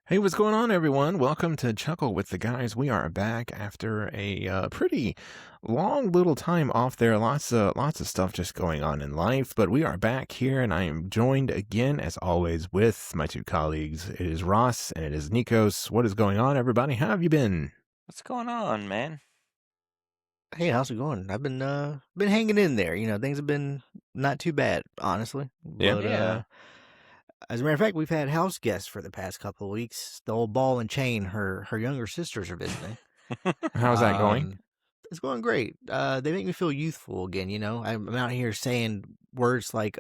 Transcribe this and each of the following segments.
Hey, what's going on, everyone? Welcome to Chuckle with the guys. We are back after a pretty long little time off there. Lots of stuff just going on in life, but we are back here, and I am joined again, as always, with my two colleagues. It is Ross and it is Nikos. What is going on, everybody? How have you been? What's going on, man? Hey, how's it going? I've been hanging in there. Things have been not too bad, honestly. Yeah. But Yeah. as a matter of fact, we've had house guests for the past couple of weeks. The old ball and chain, her younger sisters are visiting. How's that going? It's going great. They make me feel youthful again. I'm out here saying words like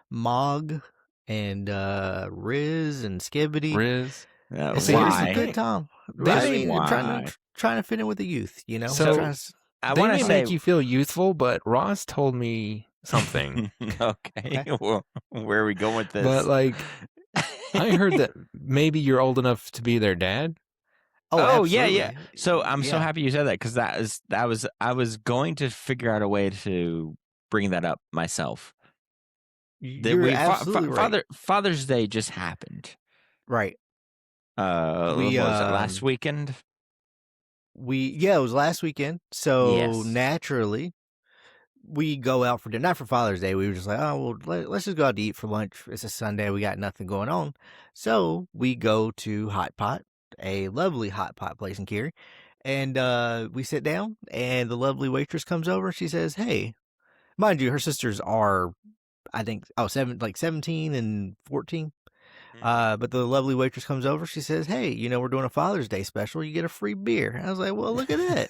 Mog and Riz and Skibbity. Riz? And see, here's the it's a good thing. time. They I'm Why? trying to fit in with the youth. So- Trying to, I They want may to say, make you feel youthful, but Ross told me something. okay, well, where are we going with this? But I heard that maybe you're old enough to be their dad. Oh, yeah. absolutely. So I'm so Yeah. happy you said that because I was going to figure out a way to bring that up myself. You're absolutely right. Father's Day just happened. Right. What was it, last weekend? It was last weekend. So Yes. naturally, we go out for dinner. Not for Father's Day. We were just like, oh, well, let's just go out to eat for lunch. It's a Sunday. We got nothing going on. So we go to Hot Pot, a lovely hot pot place in Cary. And we sit down, and the lovely waitress comes over. She says, hey, mind you, her sisters are, I think, 17 and 14. But the lovely waitress comes over. She says, hey, we're doing a Father's Day special. You get a free beer. I was like, well, look at that.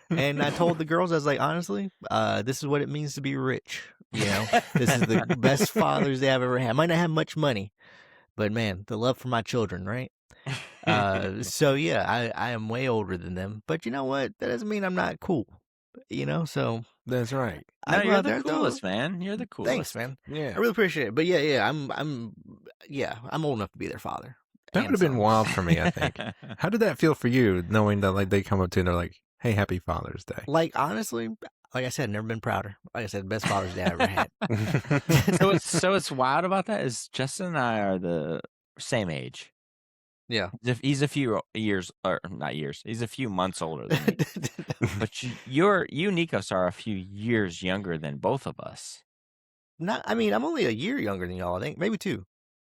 And I told the girls, I was like, honestly, this is what it means to be rich. This is the best Father's Day I've ever had. I might not have much money, but man, the love for my children, right? So yeah, I am way older than them. But you know what? That doesn't mean I'm not cool. So That's right. No, I go you're out the there, coolest, man. You're the coolest. Thanks, man. Yeah. I really appreciate it. But yeah, I'm old enough to be their father. That would have been son. wild for me, I think. How did that feel for you, knowing that they come up to you and they're like, "Hey, Happy Father's Day"? Honestly, like I said, never been prouder. Like I said, best Father's Day I ever had. So it's wild about that is Justin and I are the same age. Yeah. He's a few years, or not years. He's a few months older than me. But you, Nikos, are a few years younger than both of us. I'm only a year younger than y'all. I think maybe 2.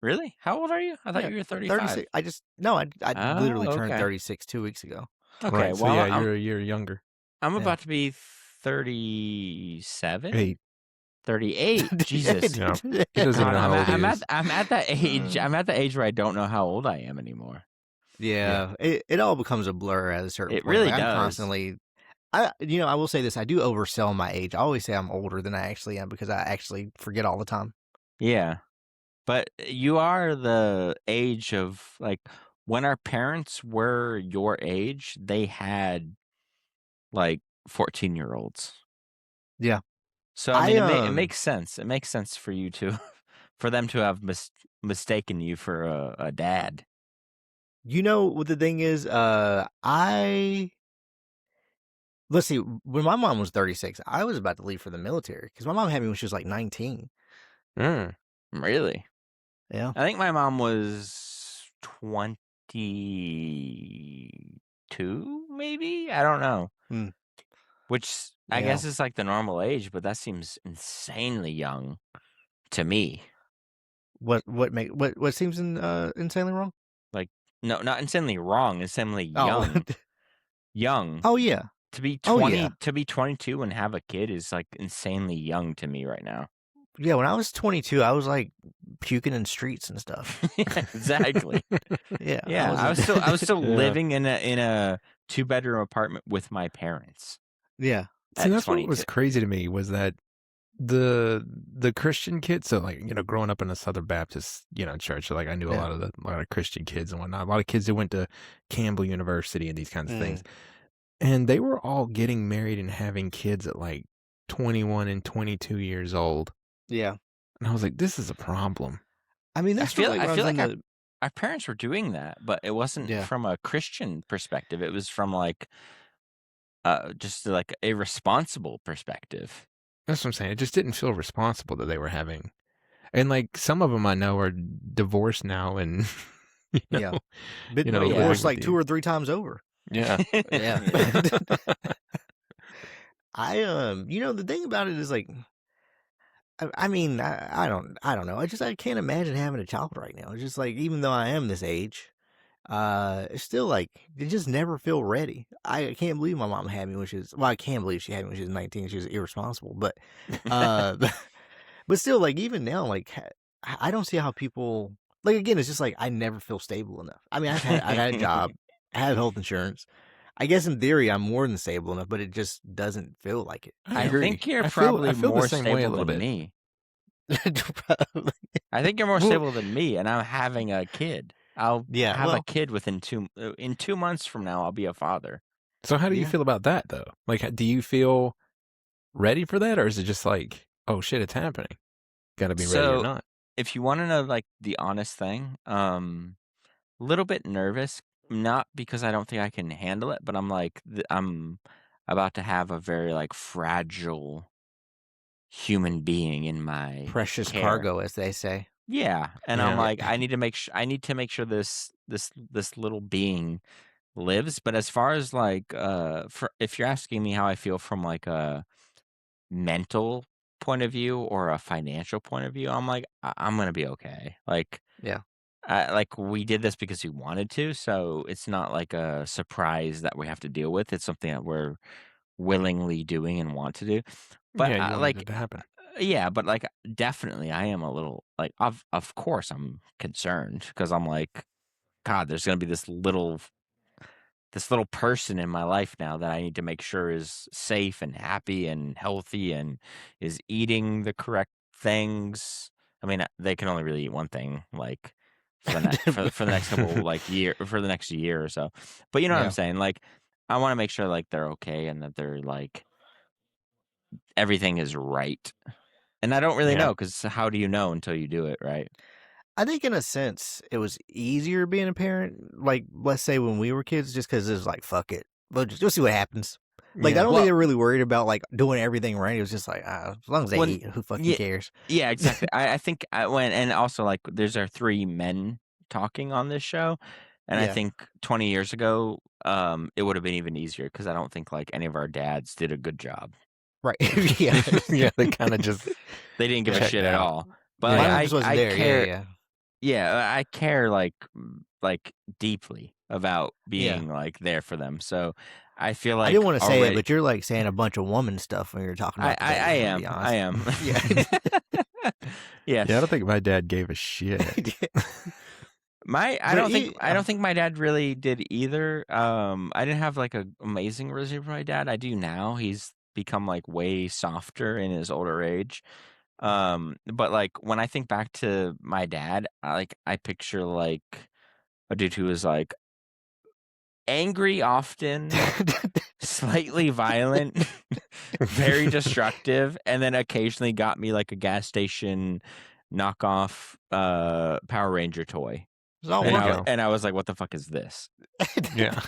Really? How old are you? I thought you were 35. 36. I literally turned okay. 36 2 weeks ago. Okay, Right, well, so yeah, you're a year younger. I'm Yeah. about to be 37. 8. 38. Jesus. Yeah. He doesn't even know how old he is. I'm at that age. I'm at the age where I don't know how old I am anymore. Yeah. It all becomes a blur at a certain It point. really I'm does. constantly. I will say this. I do oversell my age. I always say I'm older than I actually am because I actually forget all the time. Yeah. But you are the age of, when our parents were your age, they had 14-year-olds. Yeah. So I mean, it makes sense. It makes sense for you to, for them to have mistaken you for a dad. What the thing is? Let's see. When my mom was 36, I was about to leave for the military because my mom had me when she was like 19. Really? Yeah. I think my mom was 22, maybe? I don't know. Which I guess is like the normal age, but that seems insanely young to me. What seems insanely wrong? No, not insanely wrong, insanely young. Young. Oh yeah. To be 20, to be 22 and have a kid is insanely young to me right now. Yeah, when I was 22, I was puking in streets and stuff. Exactly. Yeah. I was still living in a 2-bedroom apartment with my parents. Yeah. See, that's what was crazy to me was that the Christian kids. So growing up in a Southern Baptist church, so I knew a lot of Christian kids and whatnot. A lot of kids that went to Campbell University and these kinds of things, and they were all getting married and having kids at 21 and 22 years old. Yeah. And I was like, this is a problem. I mean, I feel like our parents were doing that, but it wasn't from a Christian perspective. It was from just a responsible perspective. That's what I'm saying. It just didn't feel responsible that they were having. And some of them I know are divorced now and Yeah. Been living divorced with like you. 2 or 3 times over. Yeah. Yeah. The thing about it is like, I mean, I don't know. I can't imagine having a child right now. It's just like, even though I am this age, it's still like, it just never feel ready. I can't believe my mom had me I can't believe she had me when she was 19. She was irresponsible, but, uh, but still, like, even now, like, I don't see how people, like, again, it's just like, I never feel stable enough. I mean, I've had a job, I have health insurance. I guess in theory, I'm more than stable enough, but it just doesn't feel like it. I I agree. think you're I probably feel the more same way a stable little than bit. me. Probably. I think you're more Well- stable than me, and I'm having a kid. I'll Yeah, have a well- kid in 2 months from now. I'll be a father. So how do you Yeah. feel about that though? Like, do you feel ready for that, or is it just like, oh shit, it's happening? Got to be ready or So, not. if you want to know like the honest thing, little bit nervous, not because I don't think I can handle it, but I'm like I'm about to have a very like fragile human being in my Precious care. cargo, as they say. Yeah, and I'm Yeah. like I need to make sure this little being lives. But as far as like if you're asking me how I feel from like a mental point of view or a financial point of view, I'm like I'm gonna be okay. Like Yeah. like we did this because we wanted to, so it's not like a surprise that we have to deal with. It's something that we're willingly doing and want to do. But Yeah, you wanted like it to happen. yeah, but like definitely I am a little like of course I'm concerned because I'm like God, there's going to be this little person in my life now that I need to make sure is safe and happy and healthy and is eating the correct things. I mean, they can only really eat one thing, like for the next couple for the next year or so. But you know what Yeah. I'm saying? Like, I want to make sure like they're okay and that they're like everything is right. And I don't really know because how do you know until you do it, right? I think in a sense it was easier being a parent. Like, let's say when we were kids, just because it was like, fuck it, we'll see what happens. Like, Yeah. I don't think they were really worried about like doing everything right. It was just like, as long as they When- eat, who fucking yeah. cares? Yeah, exactly. I think and also like there's our 3 men talking on this show, and I Yeah. think 20 years ago, it would have been even easier because I don't think like any of our dads did a good job. Right. Yeah. Yeah, they kind of just They didn't give a checked shit at out. all. But Yeah. Mine like, just wasn't I there. care. Yeah. Yeah, I care like deeply about being like there for them. So I feel like I didn't want to say it, already- but you're like saying a bunch of woman stuff when you're talking about. I am. To be I am. Yeah. Yes. Yeah, I don't think my dad gave a shit. I But don't think my dad really did either. I didn't have like an amazing relationship with my dad. I do now. He's become like way softer in his older age. But like when I think back to my dad, I picture like a dude who was like angry often, slightly violent, very destructive, and then occasionally got me like a gas station knockoff Power Ranger toy. It's all There you working. go. And I was like, what the fuck is this? Yeah.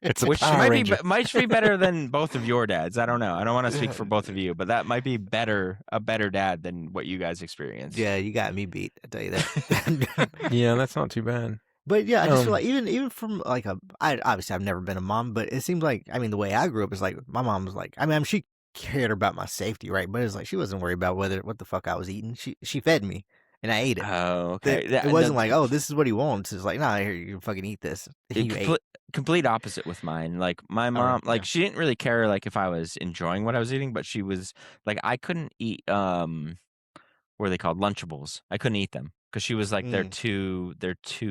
It's a Which Power might Ranger. might be better than both of your dads. I don't know. I don't want to speak for both of you, but that might be a better dad than what you guys experienced. Yeah, you got me beat. I tell you that. Yeah, that's not too bad. But yeah, I just feel like even from like obviously I've never been a mom, but it seems like the way I grew up is like my mom was like she cared about my safety, right? But it's like she wasn't worried about what the fuck I was eating. She fed me and I ate it. Oh, okay. It wasn't like, oh, this is what he wants. It's like, nah, here, you fucking eat this. You ate. Complete opposite with mine. Like my mom, yeah. she didn't really care like if I was enjoying what I was eating, but she was like I couldn't eat what are they called? Lunchables. I couldn't eat them because she was like they're too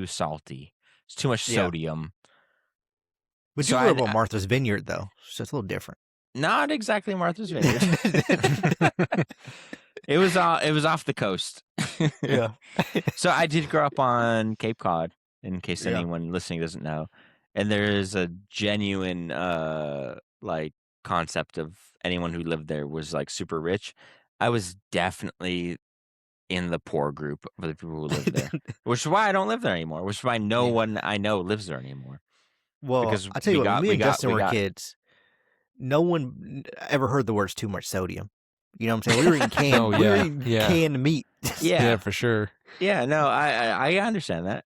salty. It's too much sodium. But So you grew up on Martha's Vineyard though, so it's a little different. Not exactly Martha's Vineyard. It was off the coast. Yeah. So I did grow up on Cape Cod, in case anyone listening doesn't know. And there is a genuine like concept of anyone who lived there was like super rich. I was definitely in the poor group of the people who lived there. Which is why I don't live there anymore. Which is why no one I know lives there anymore. Well, Because I tell you we what, got- me we and got- Justin we were got- kids. No one ever heard the words too much sodium. You know what I'm saying? We were eating canned, Oh, we were yeah, eating yeah. canned meat. Yeah, for sure. Yeah, no, I understand that.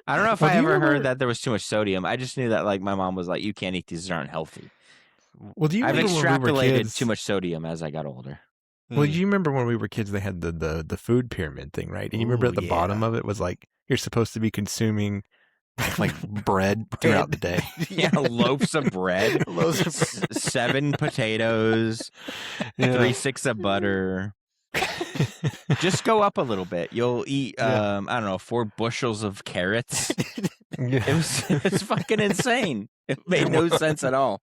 I don't know if Well, I do you ever heard remember? that there was too much sodium. I just knew that like my mom was like, "You can't eat these; aren't healthy." Well, do you I've remember when we were extrapolated too kids? much sodium as I got older. Well, you remember when we were kids? They had the food pyramid thing, right? And you remember Ooh, at the bottom yeah. of it was like you're supposed to be consuming like bread throughout the day. Yeah, loaves of bread, Loaves of 7 potatoes, 3 sticks of butter. Just go up a little bit. You'll eat, I don't know, 4 bushels of carrots. It's fucking insane. It made no sense at all.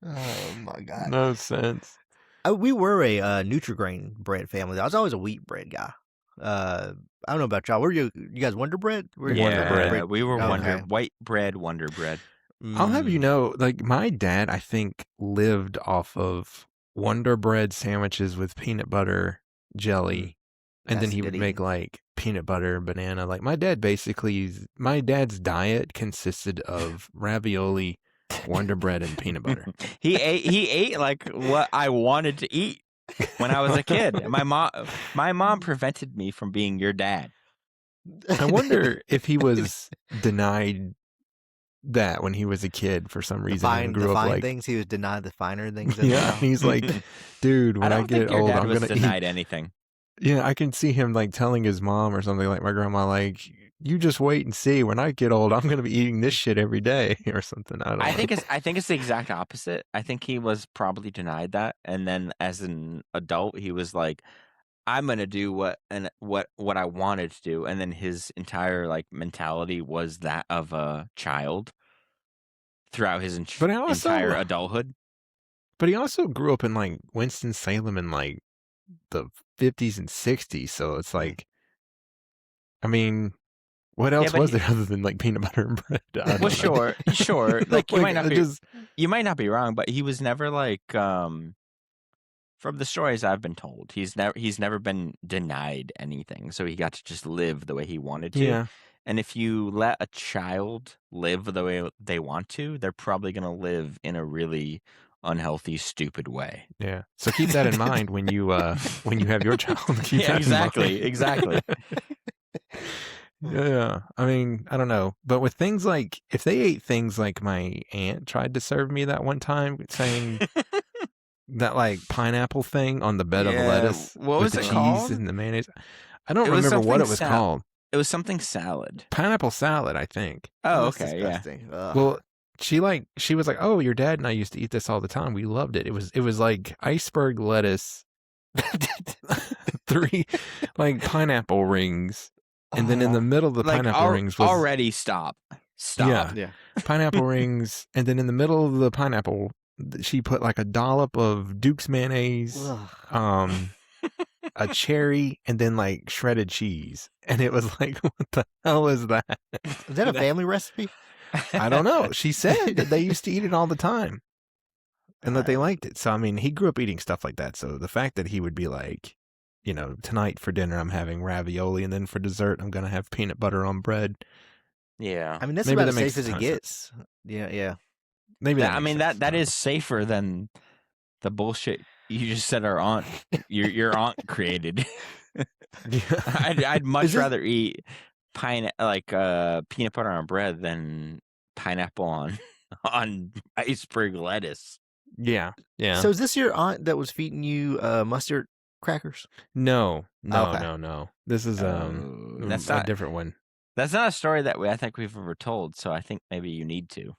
Oh my god. No sense. We were a Nutri-Grain bread family. I was always a wheat bread guy. I don't know about y'all. Were you guys Wonder Bread? Wonder Bread. We were Okay. white bread, Wonder Bread. I'll have you know, like my dad, I think lived off of Wonder Bread sandwiches with peanut butter jelly, and then That's he would good make eating. like peanut butter and banana. Like my dad's diet consisted of ravioli, Wonder Bread, and peanut butter. He ate like what I wanted to eat when I was a kid. My mom prevented me from being your dad. I wonder if he was denied that when he was a kid for some reason and grew the up fine like things. He was denied the finer things. As yeah, well. and he's like, dude, I when I, don't think get your old, dad I'm was gonna denied eat. anything. Yeah, I can see him like telling his mom or something like my grandma, like, you just wait and see. When I get old, I'm gonna be eating this shit every day or something. I don't know. I think it's the exact opposite. I think he was probably denied that, and then as an adult, he was like, "I'm gonna do what I wanted to do," and then his entire like mentality was that of a child throughout his But I entire also, adulthood. but he also grew up in like Winston-Salem in like the 50s and 60s. So it's like, I mean, what else but was there other than like peanut butter and bread? I Well, don't know. sure. Like you might Like, not be, just you might not be wrong, but he was never like, from the stories I've been told, he's never been denied anything, so he got to just live the way he wanted to. yeah. And if you let a child live the way they want to, they're probably gonna live in a really unhealthy, stupid way. Yeah. So keep that in mind when you have your child. Keep Yeah, that exactly, in mind. exactly. Yeah. I mean, I don't know. But with things like if they ate things like my aunt tried to serve me that one time saying that like pineapple thing on the bed of Yeah, lettuce what with was the it cheese called? and the mayonnaise. I don't It was remember what something it was called. It was something salad. Pineapple salad, I think. Oh, That's okay, yeah. disgusting. Ugh. Well, she was like, "Oh, your dad and I used to eat this all the time. We loved it. It was like iceberg lettuce, 3 like pineapple rings, and then in the middle of the Like pineapple rings was already stop. Yeah. pineapple rings, and then in the middle of the pineapple, she put like a dollop of Duke's mayonnaise, Ugh. a cherry, and then like shredded cheese. And it was like, what the hell is that? Is that a family recipe? I don't know. She said that they used to eat it all the time and that they liked it. So, I mean, he grew up eating stuff like that. So the fact that he would be like, you know, tonight for dinner, I'm having ravioli, and then for dessert, I'm going to have peanut butter on bread. Yeah. I mean, that's Maybe about that as makes safe as a it ton of gets. Yeah, yeah. Maybe that I makes mean sense. that is safer than the bullshit you just said our aunt your aunt created. Yeah. I'd much Is this- rather eat peanut butter on bread than pineapple on iceberg lettuce. Yeah. Yeah. So is this your aunt that was feeding you mustard crackers? No. Okay. No. This is that's a not different one. That's not a story that I think we've ever told, so I think maybe you need to.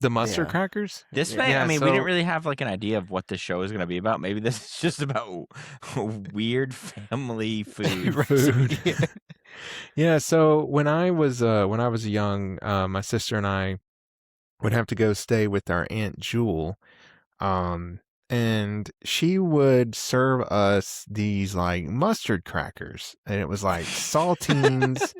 The mustard Yeah. crackers? This Yeah. may, Yeah, I mean, we so- didn't really have like an idea of what the show is going to be about. Maybe this is just about weird family food. Food. Yeah, so when I was young, my sister and I would have to go stay with our Aunt Jewel. And she would serve us these like mustard crackers, and it was like saltines.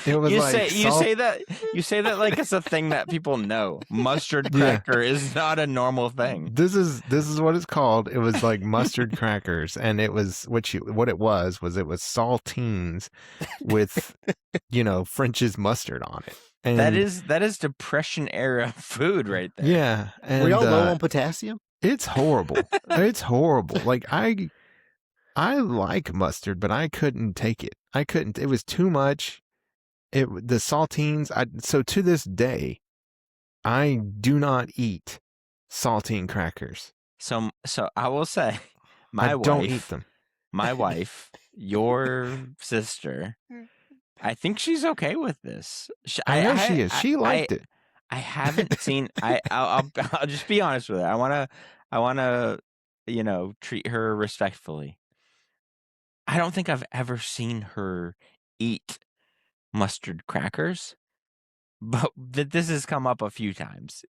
It was You like say that like it's a thing that people know. Mustard Yeah. cracker is not a normal thing. This is what it's called. It was like mustard crackers, and it was what it was saltines with French's mustard on it. And That is Depression era food right there. yeah. And Were y'all low on potassium? it's horrible. It's horrible. Like I like mustard, but I couldn't take it. I couldn't. It was too much. the saltines. So to this day, I do not eat saltine crackers. So I will say, I don't eat them. my wife, your sister, I think she's okay with this. I know she is. She liked it. I haven't seen. I'll just be honest with her. I wanna, treat her respectfully. I don't think I've ever seen her eat mustard crackers, but this has come up a few times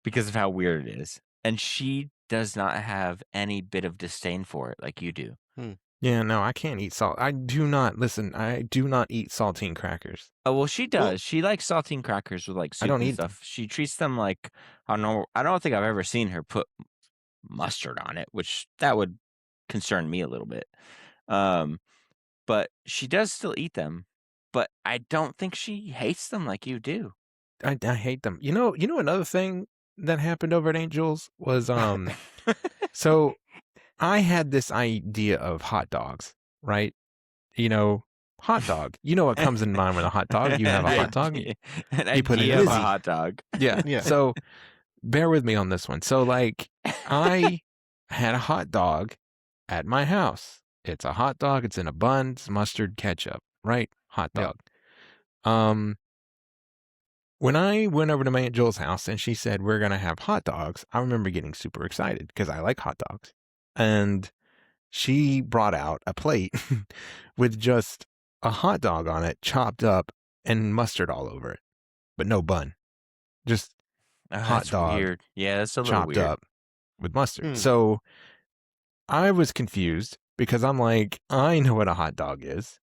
because of how weird it is, and she does not have any bit of disdain for it like you do. Yeah, no, I can't eat salt. I do not eat saltine crackers. Oh, well, she does. Well- She likes saltine crackers with like I soup don't and eat them. stuff. She treats them like I don't think I've ever seen her put mustard on it, which that would concern me a little bit. But she does still eat them. But I don't think she hates them like you do. I hate them. You know another thing that happened over at Angel's was so I had this idea of hot dogs, right? Hot dog. You know what comes in mind with a hot dog? You have a hot dog. An You put it idea in of a Lizzie. hot dog. Yeah. Yeah. So bear with me on this one. So like I had a hot dog at my house. It's a hot dog. It's in a bun. It's mustard, ketchup, right? Hot Yep. dog. When I went over to my Aunt Joel's house and she said, we're going to have hot dogs, I remember getting super excited because I like hot dogs. And she brought out a plate with just a hot dog on it, chopped up, and mustard all over it, but no bun. Just hot That's dog weird. Yeah, that's a little chopped weird. up with mustard. Hmm. So I was confused because I'm like, I know what a hot dog is.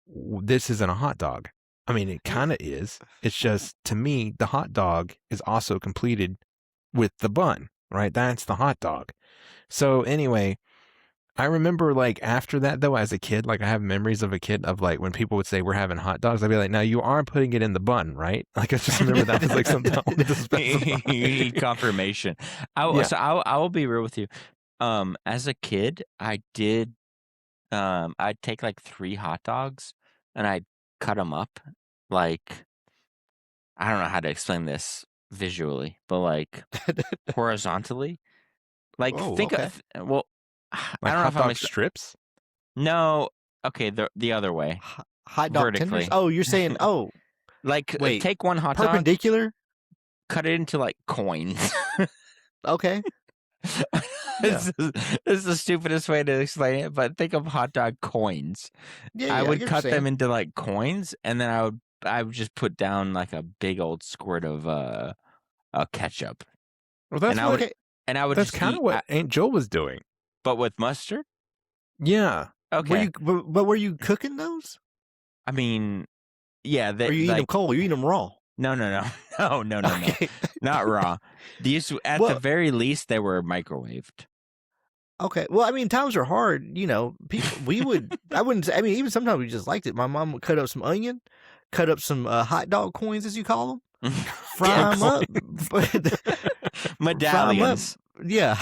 This isn't a hot dog. I mean, it kind of is. It's just, to me, the hot dog is also completed with the bun, right? That's the hot dog. So anyway, I remember like after that though, as a kid, like I have memories of a kid of like when people would say we're having hot dogs, I'd be like, now you are putting it in the bun, right? Like I just remember that was like something I wanted to specify. You need confirmation. Yeah. So I will be real with you. As a kid, I did. I'd take like 3 hot dogs and I'd cut them up. Like, I don't know how to explain this visually, but like horizontally. Like, Oh, think okay. of well, I Like don't know hot if I'm dog strips. no. Okay, the other way. Hot dog Vertically. tenders? Oh, you're saying, Like, Wait, take one hot dog, perpendicular? cut it into like coins. Okay. This is the stupidest way to explain it, but think of hot dog coins. Yeah, I would get what cut you're them saying. into like coins, and then I would just put down like a big old squirt of ketchup, Well, that's and I what, would and I would that's just kind eat, of what Aunt Joel was doing. but with mustard. Yeah. Okay, But were you cooking those? I mean, yeah, Or you eat them like cold? You eat them raw? no, Okay. not raw. These at the Well- very least they were microwaved. Okay. Well, I mean, times are hard. People, I wouldn't say, I mean, even sometimes we just liked it. My mom would cut up some onion, cut up some hot dog coins, as you call them, fry Yeah, them up. Medallions. Yeah.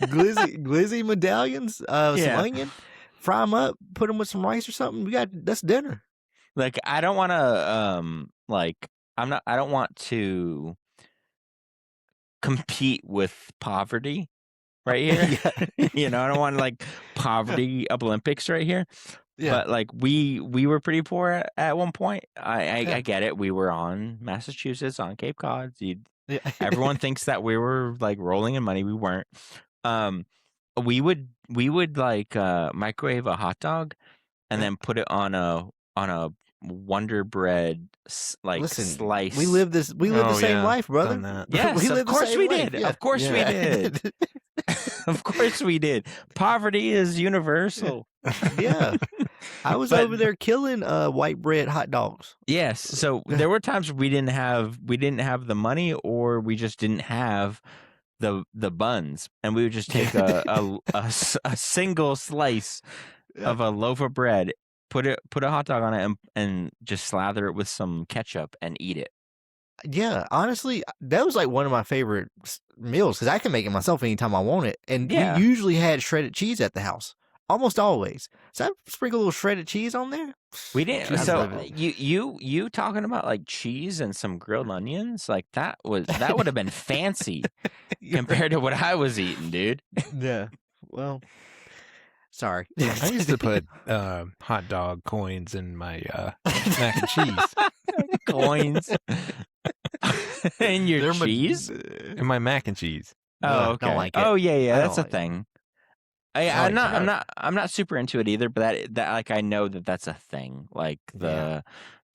glizzy medallions, some Yeah. onion, fry them up, put them with some rice or something. That's dinner. Like I don't want to I don't want to compete with poverty right here. I don't want like poverty Olympics right here. Yeah. But like we were pretty poor at one point. I get it. We were on Massachusetts on Cape Cod. Yeah. Everyone thinks that we were like rolling in money. We weren't. We would like microwave a hot dog and then put it on a Wonder Bread Listen, slice. we live the same life, brother. Done that. Yes, live of the course same we life. did. Yeah. Of course we did. Of course we did. Poverty is universal. Yeah. I was But- over there killing white bread hot dogs. Yes. So there were times where we didn't have the money, or we just didn't have the buns, and we would just take a single slice of a loaf of bread, put a hot dog on it, and just slather it with some ketchup and eat it. Yeah, honestly, that was like one of my favorite meals because I can make it myself anytime I want it. And Yeah. we usually had shredded cheese at the house almost always. So I sprinkle a little shredded cheese on there. We didn't. Cheese So living. you talking about like cheese and some grilled onions? Like that would have been fancy compared to what I was eating, dude. Yeah. Well, sorry. I used to put hot dog coins in my mac and cheese. Coins in your They're cheese? In my mac and cheese. Oh, okay. Don't like it. Oh, yeah, I that's a don't like it. thing. I like it. I'm not super into it either, but that like I know that's a thing. Like the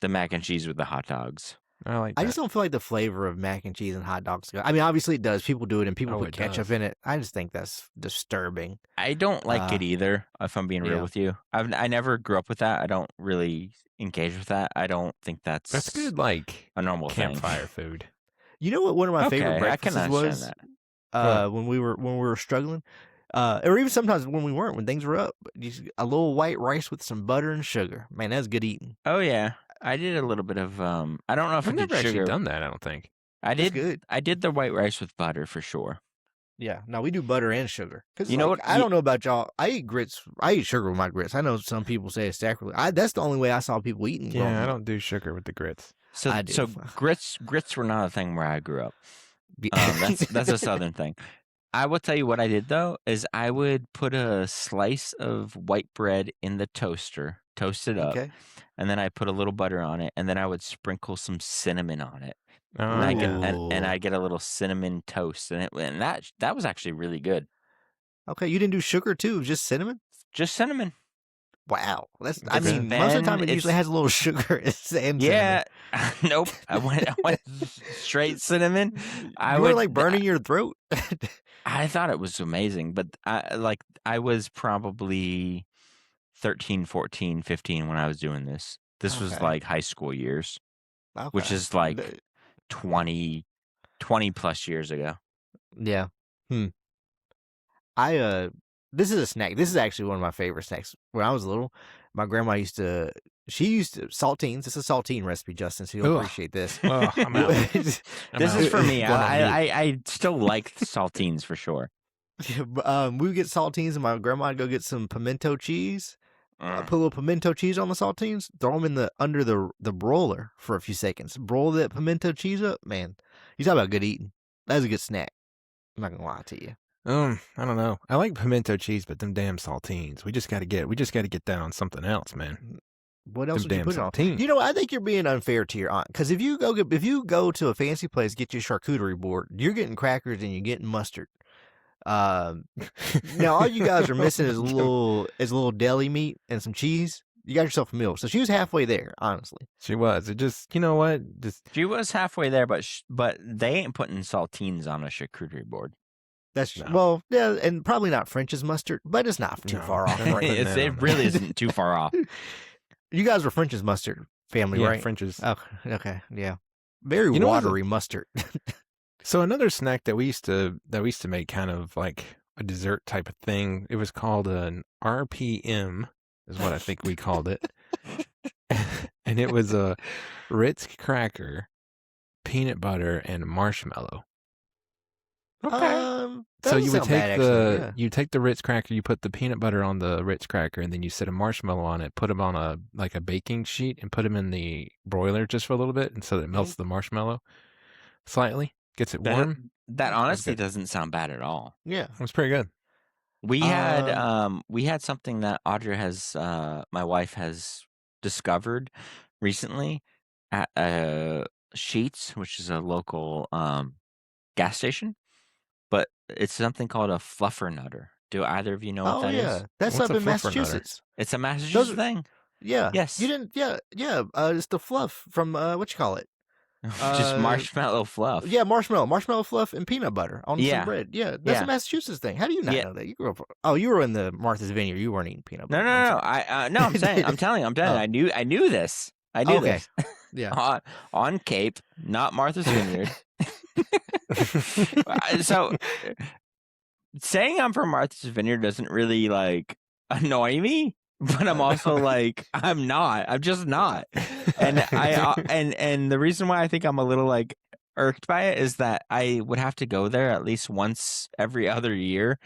mac and cheese with the hot dogs. I like that. I just don't feel like the flavor of mac and cheese and hot dogs go. I mean, obviously it does. People do it and people put it ketchup does. in it. I just think that's disturbing. I don't like it either, if I'm being real yeah. with you. I never grew up with that. I don't really engage with that. I don't think that's good, like a normal campfire food. You know what one of my favorite breakfasts was? When we were struggling. Or even sometimes when we weren't, when things were up, just a little white rice with some butter and sugar. Man, that's good eating. Oh yeah, I did a little bit of. I don't know if I've I never did actually sugar. done that. I don't think. I did. Good. I did the white rice with butter for sure. Yeah, no, we do butter and sugar. Cause you know what? I don't know about y'all. I eat grits. I eat sugar with my grits. I know some people say it's sacrilege. That's the only way I saw people eating. Yeah, I don't do sugar with the grits. So grits were not a thing where I grew up. That's a southern thing. I will tell you what I did though is I would put a slice of white bread in the toaster, toast it up, and then I put a little butter on it, and then I would sprinkle some cinnamon on it. And I get a little cinnamon toast, and that was actually really good. Okay, you didn't do sugar too, just cinnamon? Just cinnamon. Wow, most of the time it usually has a little sugar and cinnamon. Yeah, nope. I went straight cinnamon. You were like burning your throat. I thought it was amazing, but I was probably 13, 14, 15 when I was doing this. This was like high school years, which is like 20 plus years ago. Yeah. This is a snack. This is actually one of my favorite snacks. When I was little, my grandma used to saltines. It's a saltine recipe, Justin, so you'll appreciate this. Oh, I'm out. This is for me. I still like saltines for sure. We would get saltines, and my grandma would go get some pimento cheese. Put a little pimento cheese on the saltines. Throw them under the broiler for a few seconds. Broil that pimento cheese up. Man, you talk about good eating. That's a good snack. I'm not gonna lie to you. I don't know. I like pimento cheese, but them damn saltines. We just got to get that on something else, man. What else them would you put saltines. on? You know, I think you're being unfair to your aunt, because if you go to a fancy place, get your charcuterie board, you're getting crackers and you're getting mustard. Now all you guys are missing is a little deli meat and some cheese. You got yourself a meal. So she was halfway there, honestly. She was. It just, you know what? She was halfway there, but they ain't putting saltines on a charcuterie board. Well, yeah, and probably not French's mustard, but it's not too far off. Right? It really isn't too far off. You guys were French's mustard family, right? French's. Oh, okay, yeah. Very watery mustard. So another snack that we used to make, kind of like a dessert type of thing. It was called an RPM, is what I think we called it, and it was a Ritz cracker, peanut butter, and marshmallow. Okay. So you would take the Ritz cracker, you put the peanut butter on the Ritz cracker, and then you set a marshmallow on it, put them on a baking sheet, and put them in the broiler just for a little bit, and so that it melts the marshmallow slightly, gets it warm. That honestly doesn't sound bad at all. Yeah, it was pretty good. We had something that Audra has, my wife has discovered recently at Sheetz, which is a local gas station. But it's something called a fluffernutter. Do either of you know what that is? That's up in Massachusetts. It's a Massachusetts thing. Yeah. Yes. You didn't. Yeah. It's the fluff from what you call it? Just marshmallow fluff. Yeah, marshmallow fluff and peanut butter on some bread. Yeah, that's a Massachusetts thing. How do you not know that? You grew up. Oh, you were in the Martha's Vineyard. You weren't eating peanut butter. No. I'm telling you. I knew this. I knew this. Yeah. on Cape, not Martha's Vineyard. So saying I'm from Martha's Vineyard doesn't really like annoy me, but I'm also like I'm just not. And and the reason why I think I'm a little like irked by it is that I would have to go there at least once every other year,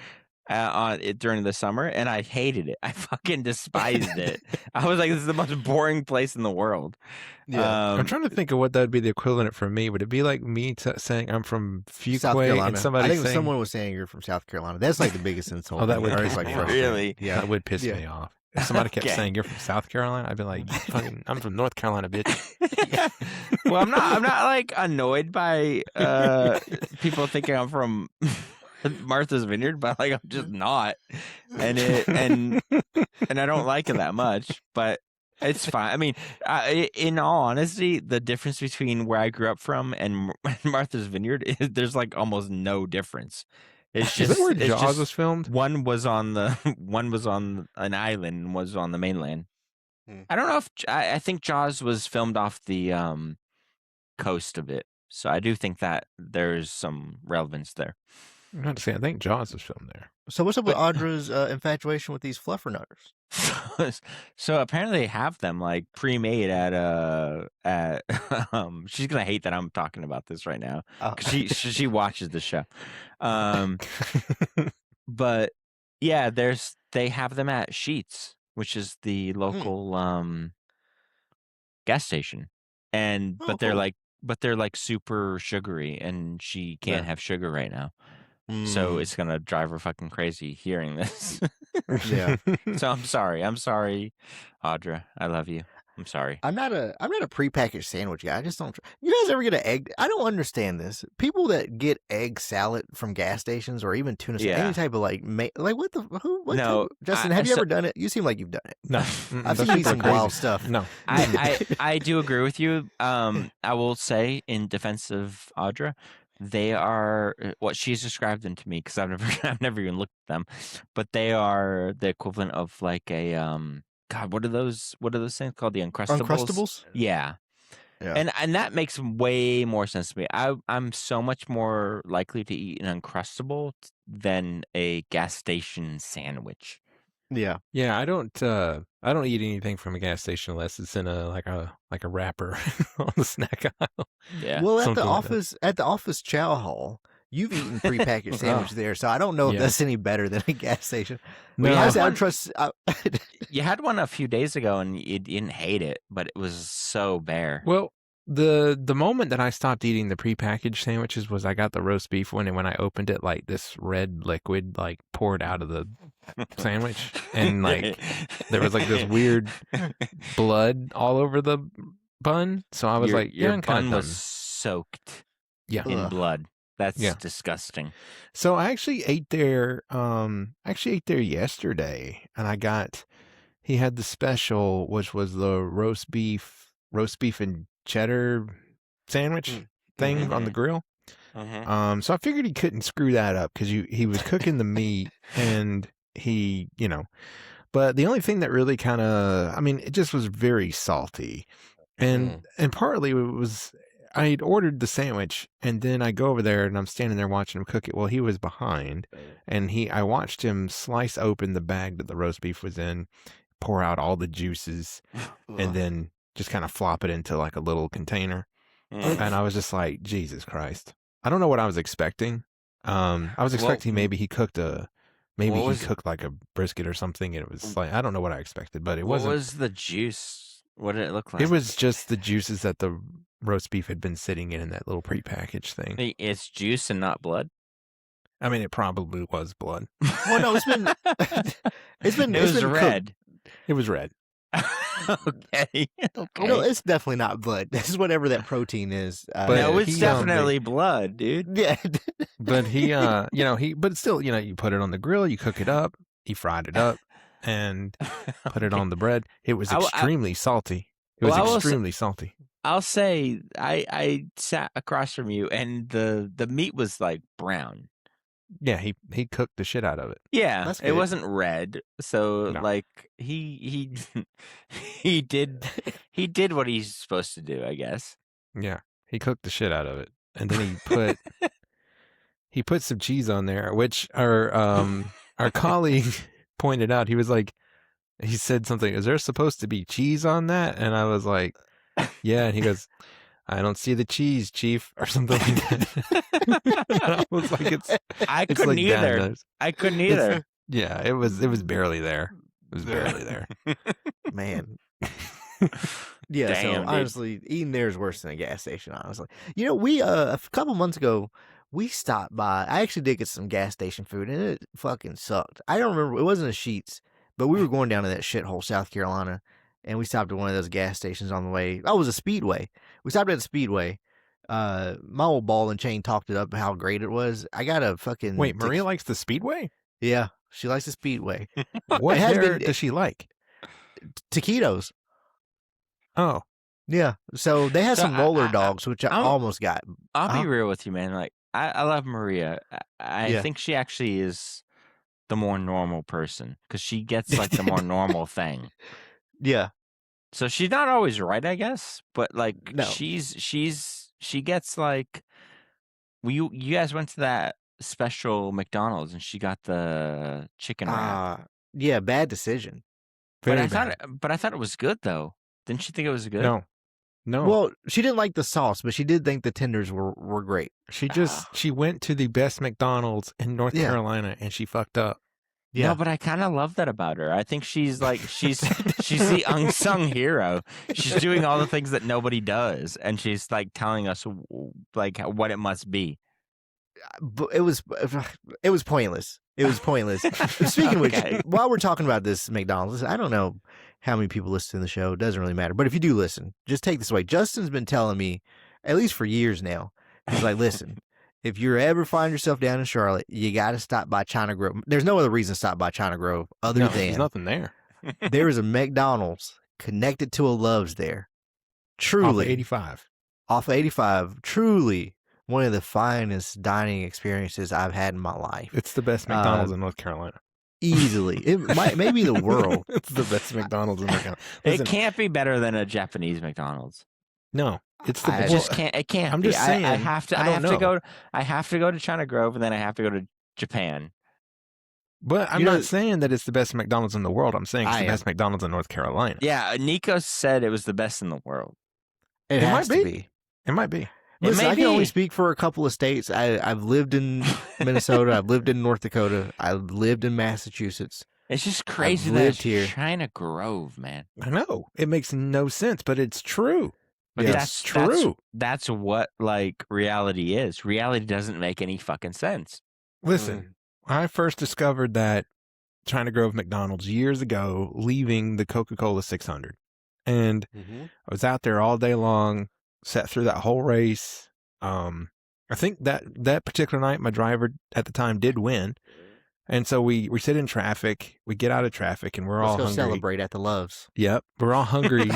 on it during the summer, and I hated it. I fucking despised it. I was like, this is the most boring place in the world. Yeah. I'm trying to think of what that'd be the equivalent for me. Would it be like me saying I'm from South Fuquay Carolina. and somebody I think saying someone was saying you're from South Carolina. That's like the biggest insult. Oh, that would or piss it's like me off. frustrating. Really? Yeah. that would piss Yeah. me off. If somebody kept Okay. saying you're from South Carolina, I'd be like, fucking, I'm from North Carolina, bitch. Well, I'm not like annoyed by people thinking I'm from Martha's Vineyard, but like I'm just not, and I don't like it that much, but it's fine. I mean, in all honesty, the difference between where I grew up from and Martha's Vineyard is there's like almost no difference. It's Is just that where it's Jaws just was filmed? one was on an island and was on the mainland. Hmm. I don't know if I think Jaws was filmed off the coast of it, so I do think that there's some relevance there. I'm not saying I think Jaws was filmed there. So what's up with Audra's infatuation with these fluffernutters? So apparently they have them like pre-made at she's gonna hate that I'm talking about this right now Oh. because she watches the show, but yeah, they have them at Sheetz, which is the local gas station, and Oh, but they're cool. like super sugary, and she can't Yeah. have sugar right now. So it's gonna drive her fucking crazy hearing this. Yeah. So I'm sorry, Audra. I love you. I'm sorry. I'm not a prepackaged sandwich guy. I just don't. You guys ever get an egg? I don't understand this. People that get egg salad from gas stations or even tuna salad, Yeah. any type of like what the who? What No, Justin, have you ever done it? You seem like you've done it. No. I've Those seen people are some crazy. wild stuff. No. I do agree with you. I will say in defense of Audra, they are what she's described them to me because I've never even looked at them, but they are the equivalent of like a God, what are those things called? The Uncrustables? Uncrustables? Yeah. Yeah. And that makes way more sense to me. I'm so much more likely to eat an Uncrustable than a gas station sandwich. Yeah. Yeah, I don't eat anything from a gas station unless it's in a wrapper on the snack aisle. Yeah. Well, at Something the like that. office chow hall, you've eaten prepackaged sandwich there, so I don't know if Yeah. that's any better than a gas station. We But had honestly, I one- trust. You had one a few days ago and you didn't hate it, but it was so bare. Well, the moment that I stopped eating the prepackaged sandwiches was I got the roast beef one, and when I opened it, like this red liquid like poured out of the sandwich, and like there was like this weird blood all over the bun. So I was your, like, your yeah, I'm kind bun of was done. soaked Yeah. in Ugh. blood. That's Yeah. disgusting. So I actually ate there. Yesterday, and he had the special, which was the roast beef and cheddar sandwich thing on the grill. So I figured he couldn't screw that up because he was cooking the meat and he, but the only thing that really kind of, I mean, it just was very salty, and partly it was. I had ordered the sandwich, and then I go over there, and I'm standing there watching him cook it. Well, he was behind, and I watched him slice open the bag that the roast beef was in, pour out all the juices, and then just kind of flop it into like a little container. And I was just like, Jesus Christ. I don't know what I was expecting. I was expecting maybe he cooked cooked like a brisket or something, and it was like, I don't know what I expected, but it What wasn't. was the juice? What did it look like? It was just the juices that the roast beef had been sitting in that little prepackaged thing. It's juice and not blood. I mean, it probably was blood. Well, no, it's been It was been red. It was red. Okay. No, it's definitely not blood. This is whatever that protein is. But No, it's he, definitely blood, dude. Yeah. But he, but still, you put it on the grill, you cook it up, he fried it up, and put it on the bread. It was extremely salty. It was extremely salty. I'll say I sat across from you, and the meat was like brown. Yeah, he cooked the shit out of it. Yeah, That's it good. wasn't red. So No. like he did what he's supposed to do, I guess. Yeah, he cooked the shit out of it, and then he put some cheese on there, which our colleague pointed out. He was like, he said something, is there supposed to be cheese on that? And I was like, yeah. And he goes, I don't see the cheese, Chief, or something like that. I was like, I it's couldn't like Dad either. knows. I couldn't either. Yeah, it was barely there. It was barely there. Man. Yeah, so Damn, dude. honestly, eating there is worse than a gas station, honestly. You know, we a couple months ago, we stopped by. I actually did get some gas station food, and it fucking sucked. I don't remember. It wasn't a Sheetz, but we were going down to that shithole, South Carolina, and we stopped at one of those gas stations on the way. Oh, it was a Speedway. We stopped at the Speedway. My old ball and chain talked it up how great it was. I got a fucking Wait, Maria likes the Speedway? Yeah, she likes the Speedway. What It has there been- does she like? Taquitos. Oh, Yeah, so they have So some roller dogs, which I I'm- almost got. I'll be real with you, man. Like, I love Maria. I Yeah. think she actually is the more normal person because she gets like the more normal thing. Yeah, So she's not always right, I guess, but like No. she gets like you guys went to that special McDonald's and she got the chicken wrap. yeah, bad decision. But very I bad. thought it was good though. Didn't she think it was good? No. Well, she didn't like the sauce, but she did think the tenders were great. She went to the best McDonald's in North Yeah. Carolina and she fucked up. Yeah, No, but I kind of love that about her. I think she's like she's the unsung hero. She's doing all the things that nobody does, and she's like telling us like what it must be. but it was pointless. It was pointless. Speaking of which, Okay. while we're talking about this McDonald's, I don't know how many people listen to the show. It doesn't really matter. But if you do listen, just take this away. Justin's been telling me, at least for years now, he's like, listen, if you ever find yourself down in Charlotte, you got to stop by China Grove. There's no other reason to stop by China Grove other No, than there's nothing there. there is a McDonald's connected to a Love's there. Off Truly. of 85. Off of 85. Truly one of the finest dining experiences I've had in my life. It's the best McDonald's in North Carolina. Easily. It might maybe the world. It's the best McDonald's in North Carolina. It Listen, can't be better than a Japanese McDonald's. no, it's the I It best. just can't. It can't. I'm be. just saying, I have to. I I don't have to know. go. I have to go to China Grove, and then I have to go to Japan. But I'm You know- not saying that it's the best McDonald's in the world. I'm saying it's I the am. best McDonald's in North Carolina. Yeah, Nico said it was the best in the world. It It has might to be. be. It might be. Listen, may I can only be. speak for a couple of states. I've lived in Minnesota. I've lived in North Dakota. I've lived in Massachusetts. It's just crazy that lived it's here. China Grove, man. I know. It makes no sense, but it's true. But Yeah. It's true. That's what like reality is. Reality doesn't make any fucking sense. Listen, I first discovered that China Grove McDonald's years ago, leaving the Coca-Cola 600. And I was out there all day long, sat through that whole race. I think that particular night, my driver at the time did win. And so we sit in traffic, we get out of traffic, and we're Let's all go hungry. celebrate at the Loves. Yep, we're all hungry.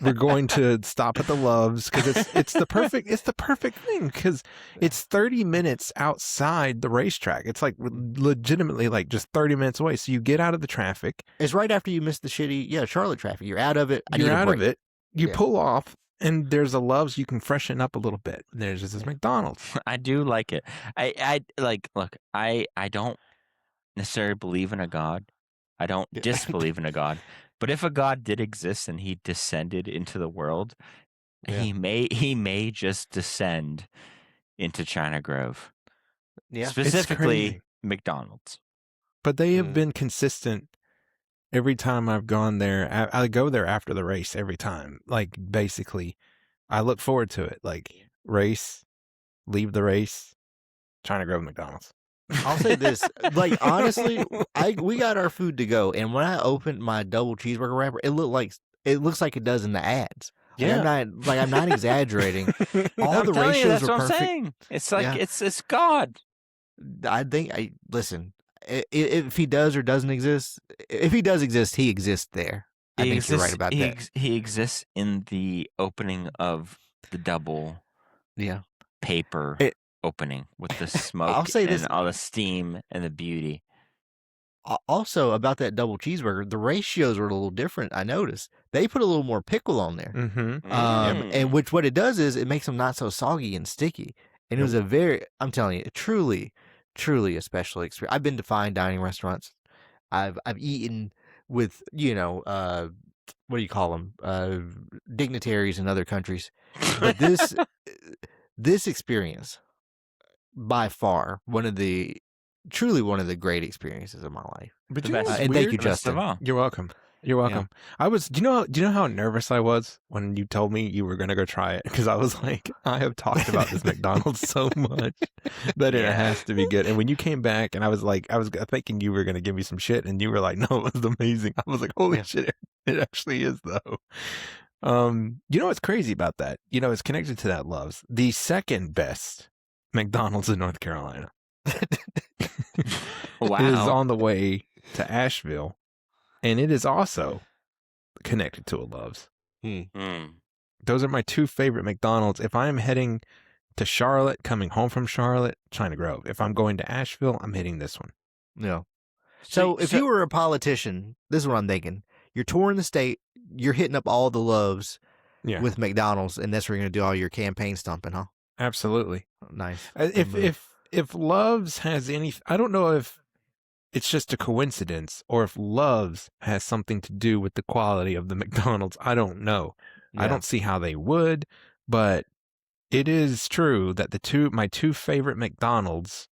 We're going to stop at the Loves because it's the perfect thing because it's 30 minutes outside the racetrack. It's like legitimately like just 30 minutes away. So you get out of the traffic. It's right after you miss the shitty Charlotte traffic. You're out of it. I You're need a out of break. it. You Yeah. pull off, and there's a Loves. You can freshen up a little bit. There's this McDonald's. I do like it. I like look, I don't necessarily believe in a God. I don't Yeah. disbelieve in a God. But if a God did exist and he descended into the world, Yeah. he may just descend into China Grove. Yeah. Specifically crazy. McDonald's. But they have Mm. been consistent every time I've gone there. I go there after the race every time. Like basically, I look forward to it. Like race, leave the race, China Grove McDonald's. I'll say this, like honestly, we got our food to go, and when I opened my double cheeseburger wrapper, it looks like it does in the ads. Yeah. I'm not exaggerating. All I'm the telling you, ratios that's were what I'm perfect. saying. It's like Yeah. it's God. I think listen. If he does or doesn't exist, if he does exist, he exists there. I think you're right about that. He exists in the opening of the double Yeah. paper It- opening with the smoke say and this- all the steam and the beauty. Also about that double cheeseburger, the ratios were a little different. I noticed they put a little more pickle on there. Mm-hmm. And which what it does is it makes them not so soggy and sticky. And it was I'm telling you, truly a special experience. I've been to fine dining restaurants. I've eaten with, what do you call them? Dignitaries in other countries. But this experience, by far, truly one of the great experiences of my life. But The you know best. what's And thank weird? you, Best of Justin. all. You're welcome. You're welcome. Do you know how nervous I was when you told me you were going to go try it? Because I was like, I have talked about this McDonald's so much that it Yeah. has to be good. And when you came back and I was thinking you were going to give me some shit and you were like, no, it was amazing. I was like, holy Yeah. shit, it actually is though. You know what's crazy about that? You know, it's connected to that Loves. The second best McDonald's in North Carolina is Wow. on the way to Asheville. And it is also connected to a Love's. Mm. Those are my two favorite McDonald's. If I'm heading to Charlotte, coming home from Charlotte, China Grove. If I'm going to Asheville, I'm hitting this one. Yeah. So if you were a politician, this is what I'm thinking. You're touring the state, you're hitting up all the Loves Yeah, with McDonald's, and that's where you're going to do all your campaign stumping, huh? absolutely. Nice. If Love's has any, I don't know if it's just a coincidence or if Love's has something to do with the quality of the McDonald's. I don't know. I don't see how they would, but it is true that my two favorite McDonald's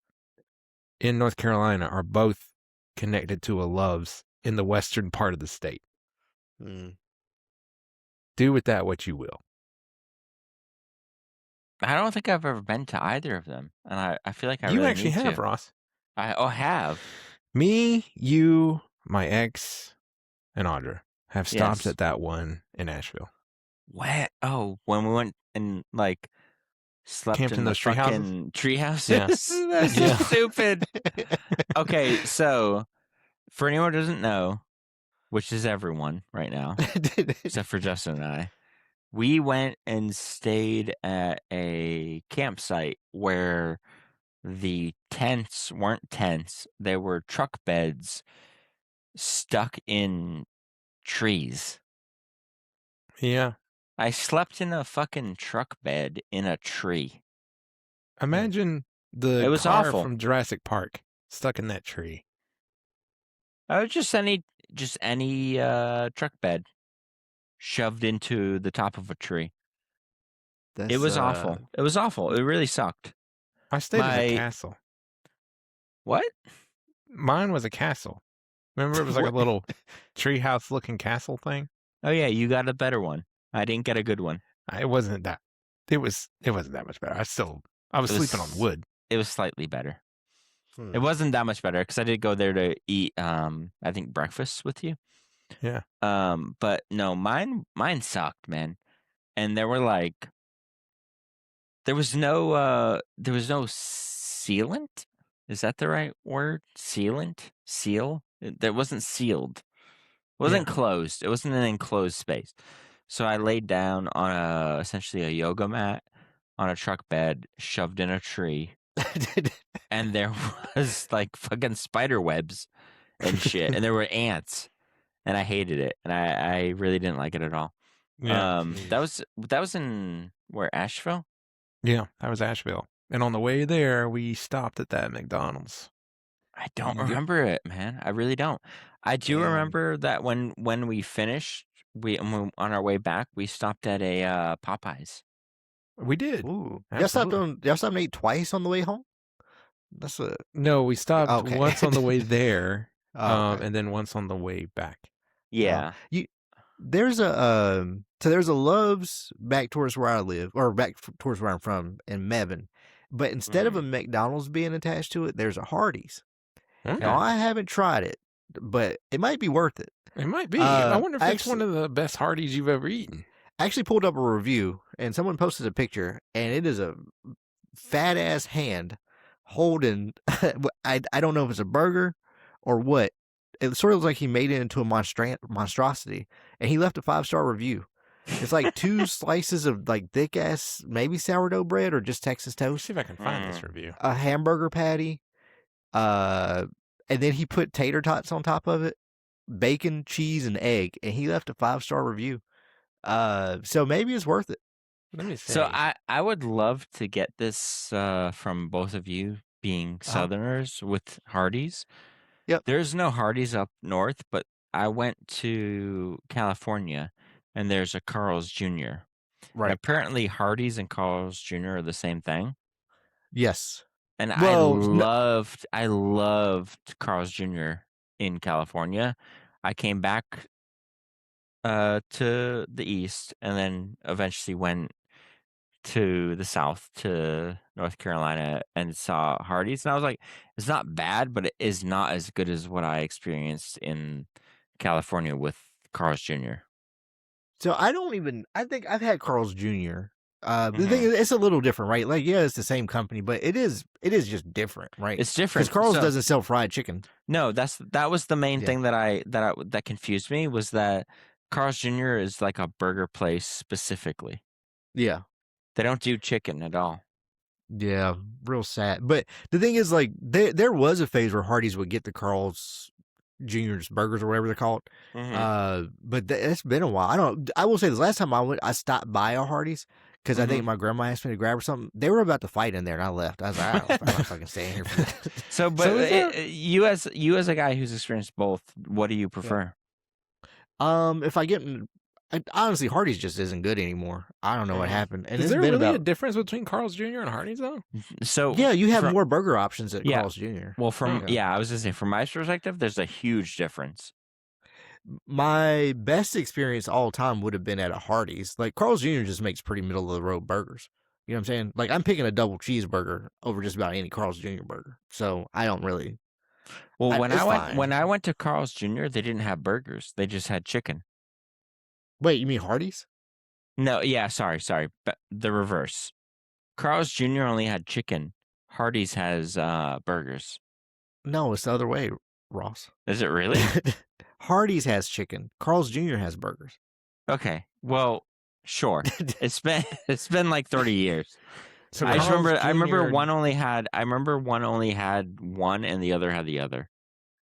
in North Carolina are both connected to a Love's in the western part of the state. Do with that what you will. I don't think I've ever been to either of them, and I feel like I You really actually need have, to. Ross. I have. Me, you, my ex, and Audra have stopped Yes. at that one in Asheville. What? Oh, when we went and like slept Camped in the those tree houses? fucking tree houses. Yeah. That's Yeah. so stupid. Okay, so for anyone who doesn't know, which is everyone right now, except for Justin and I, we went and stayed at a campsite where the tents weren't tents. They were truck beds stuck in trees. Yeah. I slept in a fucking truck bed in a tree. Imagine the It was car awful. from Jurassic Park stuck in that tree. I was just any truck bed shoved into the top of a tree. It was awful. It was awful. It really sucked. I stayed at a castle. What? Mine was a castle. Remember, it was like a little treehouse looking castle thing. Oh yeah, you got a better one. I didn't get a good one. It wasn't that. It wasn't that much better. I was sleeping on wood. It was slightly better. It wasn't that much better because I did go there to eat. I think breakfast with you. Yeah. But no, mine sucked, man. And there was no sealant. Is that the right word? Sealant? Seal? That wasn't sealed. It wasn't closed. It wasn't an enclosed space. So I laid down on essentially a yoga mat on a truck bed, shoved in a tree, and there was like fucking spider webs and shit, and there were ants, and I hated it, and I really didn't like it at all. Yeah. That was in where, Asheville? Yeah, that was Asheville. And on the way there, we stopped at that McDonald's. I don't remember it, man. I really don't. I do remember that when we finished, on our way back, we stopped at a Popeyes. We did. Ooh. Absolutely. Y'all stopped and ate twice on the way home? No, we stopped Okay. once on the way there, Okay. and then once on the way back. Yeah. There's a Love's back towards where I live, or back towards where I'm from in Mebane, but instead of a McDonald's being attached to it, there's a Hardee's. Okay. Now I haven't tried it, but it might be worth it. It might be. I wonder if it's actually- one of the best Hardee's you've ever eaten. I actually pulled up a review, and someone posted a picture, and it is a fat ass hand holding. I don't know if it's a burger or what. It sort of looks like he made it into a monstrosity, and he left a 5-star review. It's like 2 slices of like thick ass, maybe sourdough bread or just Texas Let's toast, see if I can find this review. a hamburger patty, and then he put tater tots on top of it, bacon, cheese, and egg, and he left a 5-star review. So maybe it's worth it. Let me see. So I would love to get this from both of you being Southerners with Hardee's. Yep. There's no Hardee's up north, but I went to California, and there's a Carl's Jr. And Right. apparently Hardee's and Carl's Jr. are the same thing. Yes. And Well, I loved Carl's Jr. in California. I came back to the east and then eventually went to the south to North Carolina and saw Hardee's, and I was like, it's not bad, but it is not as good as what I experienced in California with Carl's Jr. so I think I've had Carl's Jr. The thing Mhm. is, it's a little different, right? Like, yeah, it's the same company, but it is just different, right? It's Because different. Carl's So doesn't sell fried chicken. no, that was the main Yeah. thing that confused me was that Carl's Jr. is like a burger place specifically. Yeah. They don't do chicken at all. Yeah, real sad. But the thing is, like, there was a phase where Hardee's would get the Carl's Junior's burgers or whatever they're called. Mhm. But it's been a while. I will say this last time I went, I stopped by a Hardee's because I think Mhm. my grandma asked me to grab her something. They were about to fight in there, and I left. I was like, I'm not fucking staying here for that. So, but So is there? you as a guy who's experienced both, what do you Yeah. prefer? If I get, honestly, Hardee's just isn't good anymore. I don't know what Mhm. happened, and Is it's there been really a about. difference between Carl's Jr. and Hardee's though? So Yeah, you have from more burger options at yeah, Carl's Jr. well, from Yeah. I was gonna say from my perspective, there's a huge difference. My best experience all time would have been at a Hardee's. Like Carl's Jr. just makes pretty middle of the road burgers. You know what I'm saying? Like I'm picking a double cheeseburger over just about any Carl's Jr. burger. So I don't really. Well, It's fine. when I went to Carl's Jr., they didn't have burgers; they just had chicken. Wait, you mean Hardee's? No, yeah, sorry, but the reverse. Carl's Jr. only had chicken. Hardee's has burgers. No, it's the other way, Ross. Is it really? Hardee's has chicken. Carl's Jr. has burgers. Okay. Well, sure. It's been like 30 years. So I just Carl's remember I remember Jr. one only had one and the other had the other.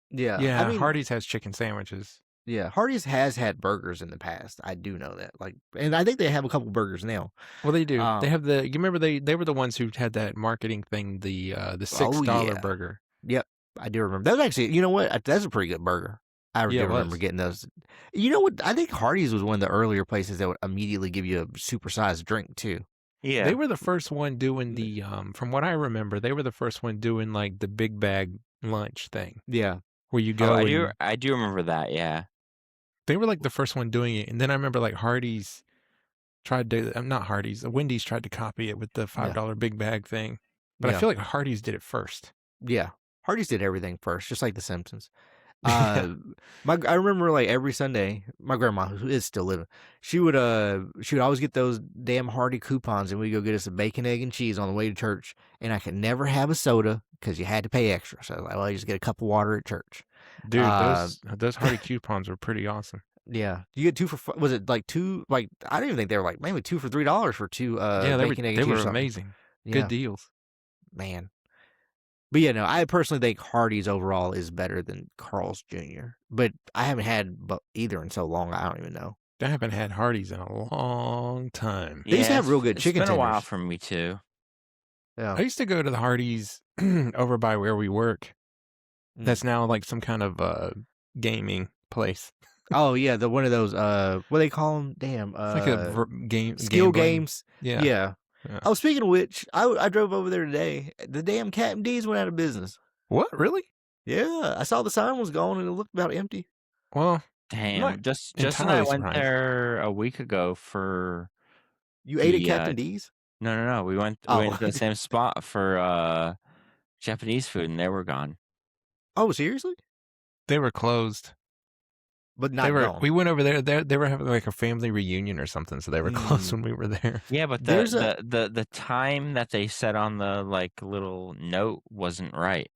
Yeah, Yeah, I mean, Hardee's has chicken sandwiches. yeah, Hardee's has had burgers in the past. I do know that. Like, and I think they have a couple burgers now. Well, they do. They Um, have the. You remember they were the ones who had that marketing thing, the oh $6 yeah. burger. Yep, I do remember. That was actually, you know what? That's a pretty good burger. I Yeah, do it remember was. getting those. You know what? I think Hardee's was one of the earlier places that would immediately give you a supersized drink too. Yeah. They were the first one doing the. From what I remember, they were the first one doing like the big bag lunch thing, Yeah, where you Oh, go and I do remember that. Yeah. they were like the first one doing it. And then I remember like Hardee's tried to. Not Hardee's. Wendy's tried to copy it with the yeah, $5 big bag thing, but I yeah, feel like Hardee's did it first. yeah. Hardee's did everything first, just like The Simpsons. Yeah. I remember like every Sunday, my grandma, who is still living, she would always get those damn Hardy coupons, and we go get us a bacon, egg, and cheese on the way to church. And I could never have a soda because you had to pay extra. So I was like, well, I just get a cup of water at church. Dude, Uh, those Hardy coupons were pretty awesome. yeah, you get two for was it like two? Like I don't even think they were like maybe 2 for $3 for two Yeah, bacon, egg, they and cheese were or something. amazing. Good Yeah, deals. man. But yeah, no, I personally think Hardee's overall is better than Carl's Jr. But I haven't had either in so long, I don't even know. I haven't had Hardee's in a long time. They used to Yeah, have real good it's chicken been a while tenders. for me too. Yeah. I used to go to the Hardee's over by where we work. Mm. That's now like some kind of gaming place. Oh yeah, the one of those what do they call them? Damn, It's like a game skill gambling. games. Yeah. Yeah. Yeah. Oh, speaking of which, I drove over there today. The damn Captain D's went out of business. What? Really? Yeah, I saw the sign was gone and it looked about empty. Well, Damn. not Justin and I entirely went surprised. there a week ago for You ate at the Captain D's? no. We went Oh. to the same spot for Japanese food and they were gone. Oh, seriously? They were closed. But not gone. We went over there. They were having like a family reunion or something, so they were closed when we were there. Yeah, but There's the time that they said on the like little note wasn't right.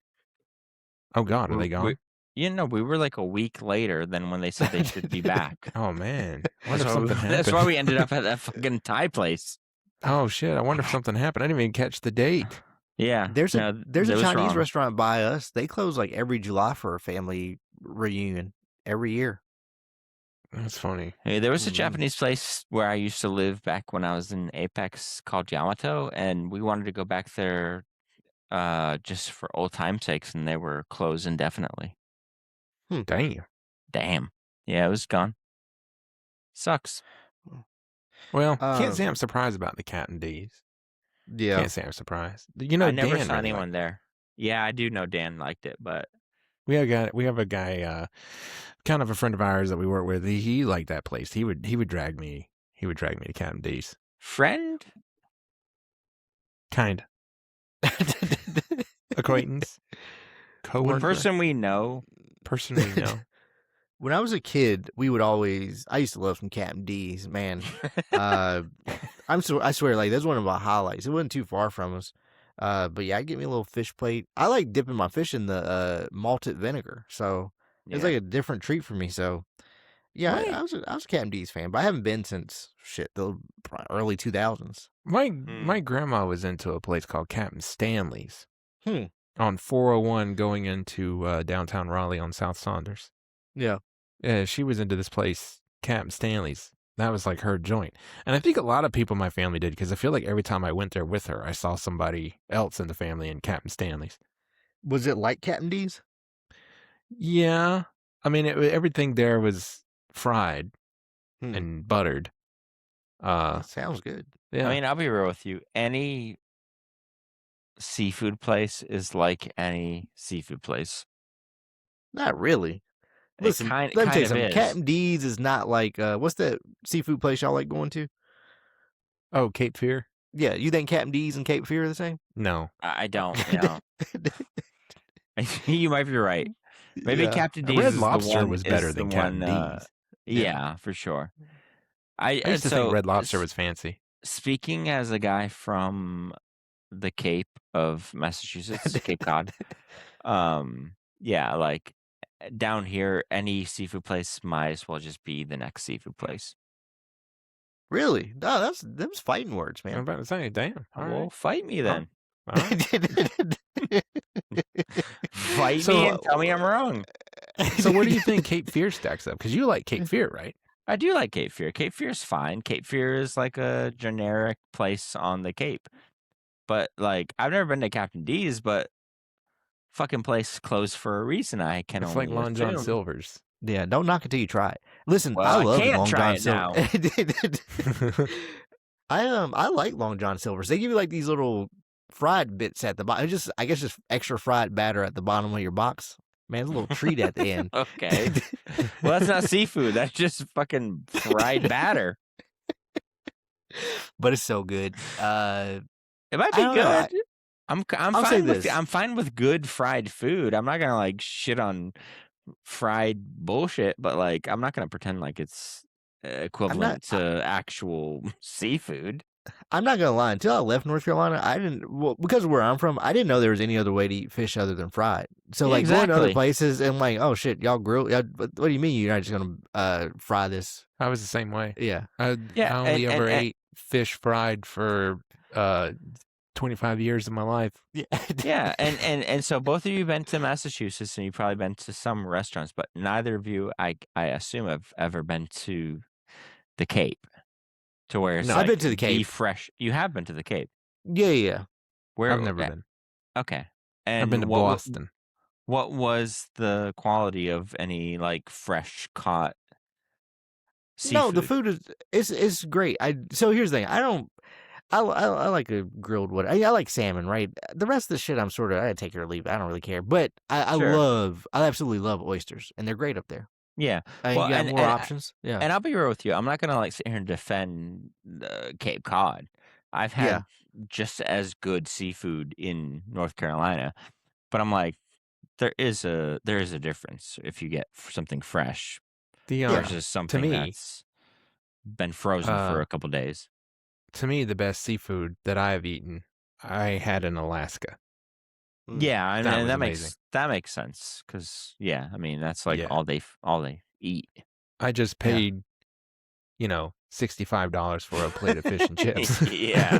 Oh God, are they gone? We were like a week later than when they said they should be back. Oh man, I wonder if That's something why, happened. that's why we ended up at that fucking Thai place. Oh shit, I wonder if something happened. I didn't even catch the date. Yeah, There's a that was Chinese wrong. restaurant by us. They close like every July for a family reunion every year. That's funny. Hey, there was a Mhm. Japanese place where I used to live back when I was in Apex called Yamato, and we wanted to go back there just for old time's sakes, and they were closed indefinitely. Damn. Damn. Yeah, it was gone. Sucks. Well, can't say Um, I'm surprised about the Captain D's. yeah. Can't say I'm surprised. You know, I never Dan saw really anyone liked it. there. Yeah, I do know Dan liked it, but We have a guy, kind of a friend of ours that we work with. He liked that place. He would drag me. He would drag me to Captain D's. friend? Kind acquaintance, coworker, Person we know. person we know. When I was a kid, I used to love some Captain D's, man. I swear, like, that's one of my highlights. It wasn't too far from us. But yeah, I'd get me a little fish plate. I like dipping my fish in the malted vinegar. So it's Yeah. like a different treat for me. So yeah, What? I was a Captain D's fan, but I haven't been since the early 2000s. My grandma was into a place called Captain Stanley's Hmm. on 401 going into downtown Raleigh on South Saunders. Yeah. Yeah, she was into this place, Captain Stanley's. That was like her joint. And I think a lot of people in my family did because I feel like every time I went there with her, I saw somebody else in the family in Captain Stanley's. Was it like Captain D's? Yeah. I mean, everything there was fried Hmm. and buttered. That sounds good. Yeah. I mean, I'll be real with you. Any seafood place is like any seafood place. Not really. Listen, kind let me tell you of something. is. Captain D's is not like what's that seafood place y'all like going to? Oh, Cape Fear? Yeah, you think Captain D's and Cape Fear are the same? No. I don't. You might be right. Maybe Yeah. Captain D's Red is Lobster the one, was better is than the Captain one, D's. Yeah, for sure. I used to think Red Lobster was fancy. Speaking as a guy from the Cape of Massachusetts, Cape Cod, yeah, like down here, any seafood place might as well just be the next seafood place. Really? No, them's fighting words, I'm man. about to say, damn. All Well, right. fight me then. All right. Fight So, me and tell me I'm wrong. So where do you think Cape Fear stacks up? Because you like Cape Fear, right? I do like Cape Fear. Cape Fear's fine. Cape Fear is like a generic place on the Cape. But like, I've never been to Captain D's, but fucking place closed for a reason. I can It's only like Long John assume. Silver's. Yeah, don't knock it till you try it. Listen, Well, I I love can't Long try John it Silver. I like Long John Silver's. They give you like these little fried bits at the bottom. I guess just extra fried batter at the bottom of your box. Man, it's a little treat at the end. Okay. Well, that's not seafood. That's just fucking fried batter. But it's so good. It might I be don't know. good. I'm I'll say fine with this. I'm fine with good fried food. I'm not gonna like shit on fried bullshit, but like I'm not gonna pretend like it's equivalent to actual seafood. I'm not gonna lie. Until I left North Carolina, because of where I'm from, I didn't know there was any other way to eat fish other than fried. So Yeah, like going to other exactly. places and like, oh shit, y'all grill? What do you mean you're not just gonna fry this? I was the same way. Yeah, I Yeah, only and- ever and- ate fish fried for 25 years of my life. yeah, Yeah, and so both of you been to Massachusetts and you've probably been to some restaurants, but neither of you, I assume, have ever been to the Cape, to where it's No, like I've been to the Cape. the fresh. You have been to the Cape. yeah. Where I've never been. Okay, and I've been to Boston. What was the quality of any like fresh caught seafood? No, the food is great. So here's the thing. I like a grilled what I like salmon, right? The rest of the shit I'm sort of I take it or leave it. I don't really care. But I Sure. absolutely love oysters, and they're great up there. Yeah, You got more options. Yeah, and I'll be real with you. I'm not gonna like sit here and defend Cape Cod. I've had just as good seafood in North Carolina, but I'm like, there is a difference if you get something fresh versus something me, that's been frozen for a couple days. To me, the best seafood that I have eaten, I had in Alaska. Yeah, I That mean was that amazing. makes sense because I mean that's like Yeah. all they eat. I just paid, $65 for a plate of fish and chips. Yeah.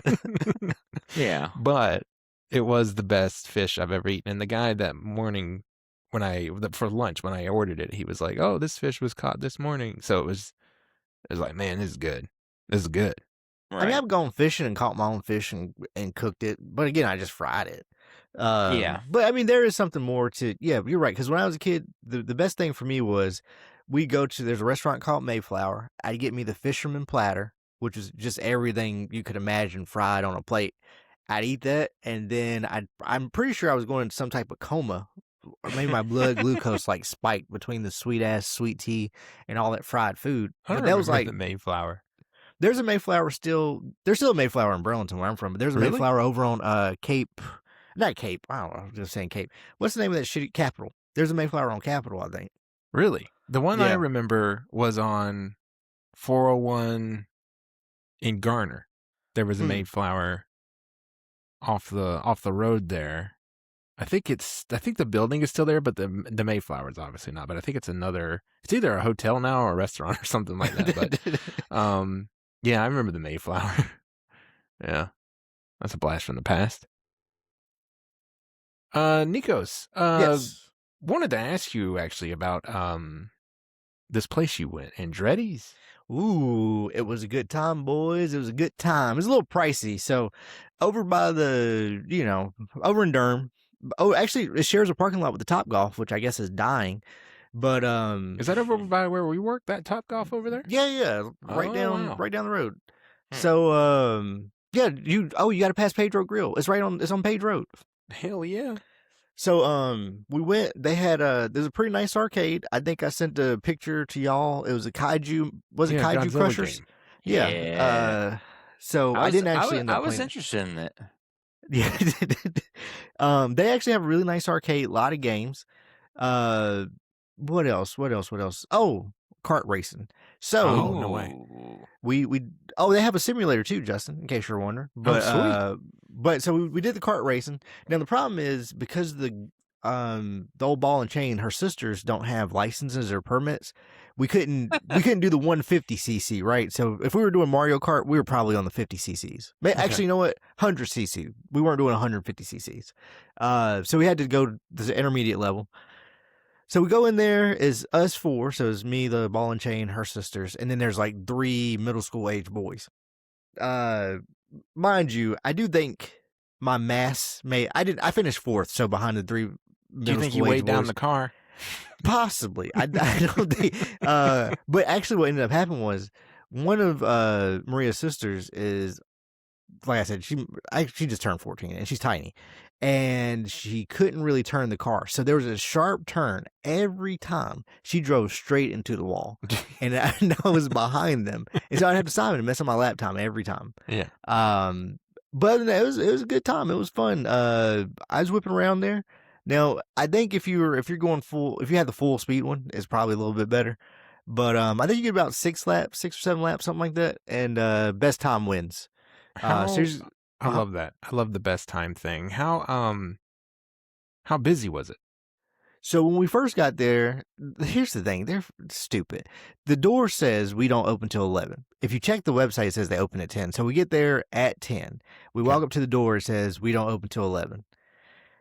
Yeah. But it was the best fish I've ever eaten. And the guy that morning for lunch, when I ordered it, he was like, "Oh, this fish was caught this morning." So it was like, man, this is good. This is good. Right. I mean, I've gone fishing and caught my own fish and cooked it, but again, I just fried it. Yeah. But I mean, there is something more to. Yeah, you're right. Because when I was a kid, the best thing for me was we go to there's a restaurant called Mayflower. I'd get me the fisherman platter, which is just everything you could imagine fried on a plate. I'd eat that, and then I'm pretty sure I was going into some type of coma, or maybe my blood glucose like spiked between the sweet tea and all that fried food. I don't But that was remember like the Mayflower. there's a Mayflower still. There's still a Mayflower in Burlington where I'm from, but there's a Really? Mayflower over on Cape. Not Cape. I don't know. I was just saying Cape. What's the name of that shitty Capitol? There's a Mayflower on Capitol, I think. Really? The one I Yeah. remember was on 401 in Garner. There was a Mayflower off the road there. I think the building is still there, but the Mayflower is obviously not. But I think it's either a hotel now or a restaurant or something like that. But yeah, I remember the Mayflower. Yeah. That's a blast from the past. Nikos, Yes. wanted to ask you actually about this place you went, Andretti's. Ooh, it was a good time, boys. It was a good time. It was a little pricey. So over by over in Durham. Oh, actually, it shares a parking lot with the Top Golf, which I guess is dying. But Is that over by where we work? That Top Golf over there? yeah, right Oh, down wow. right down the road. So yeah, you got to pass Page Road Grill. It's on Page Road. Hell yeah. So we went. They had there's a pretty nice arcade. I think I sent a picture to y'all. It was a kaiju. Was it Kaiju Godzilla Crushers? game. Yeah. So I didn't actually end up I was playing. interested in it. Yeah. They actually have a really nice arcade. A lot of games. What else? Oh, kart racing. So Oh, no way. we they have a simulator too, Justin, in case you're wondering. But sweet. but so we did the kart racing. Now the problem is because the old ball and chain, her sisters don't have licenses or permits. We couldn't do the 150cc, right? So if we were doing Mario Kart, we were probably on the 50cc's. Actually, you know what? 100cc. We weren't doing 150cc's. So we had to go to the intermediate level. So we go in there is us four. So it's me, the ball and chain, her sisters, and then there's like 3 middle school age boys. Mind you, I do think my mass I finished 4th, so behind the 3 middle Do you think school you age weighed down boys. the car? Possibly. I don't think. But actually, what ended up happening was one of Maria's sisters is, like I said, she just turned 14 and she's tiny, and she couldn't really turn the car. So there was a sharp turn every time. She drove straight into the wall, and I was behind them, and so I'd have to stop and mess up my lap time every time. Yeah. But it was a good time. It was fun. I was whipping around there. Now, I think if you're going full, if you had the full speed one, it's probably a little bit better. But I think you get about 6 or 7 laps, something like that, and best time wins. I Uh-huh. love that. I love the best time thing. How busy was it? So when we first got there, here's the thing. They're stupid. The door says we don't open till 11. If you check the website, it says they open at 10. So we get there at 10. We walk up to the door. It says we don't open till 11.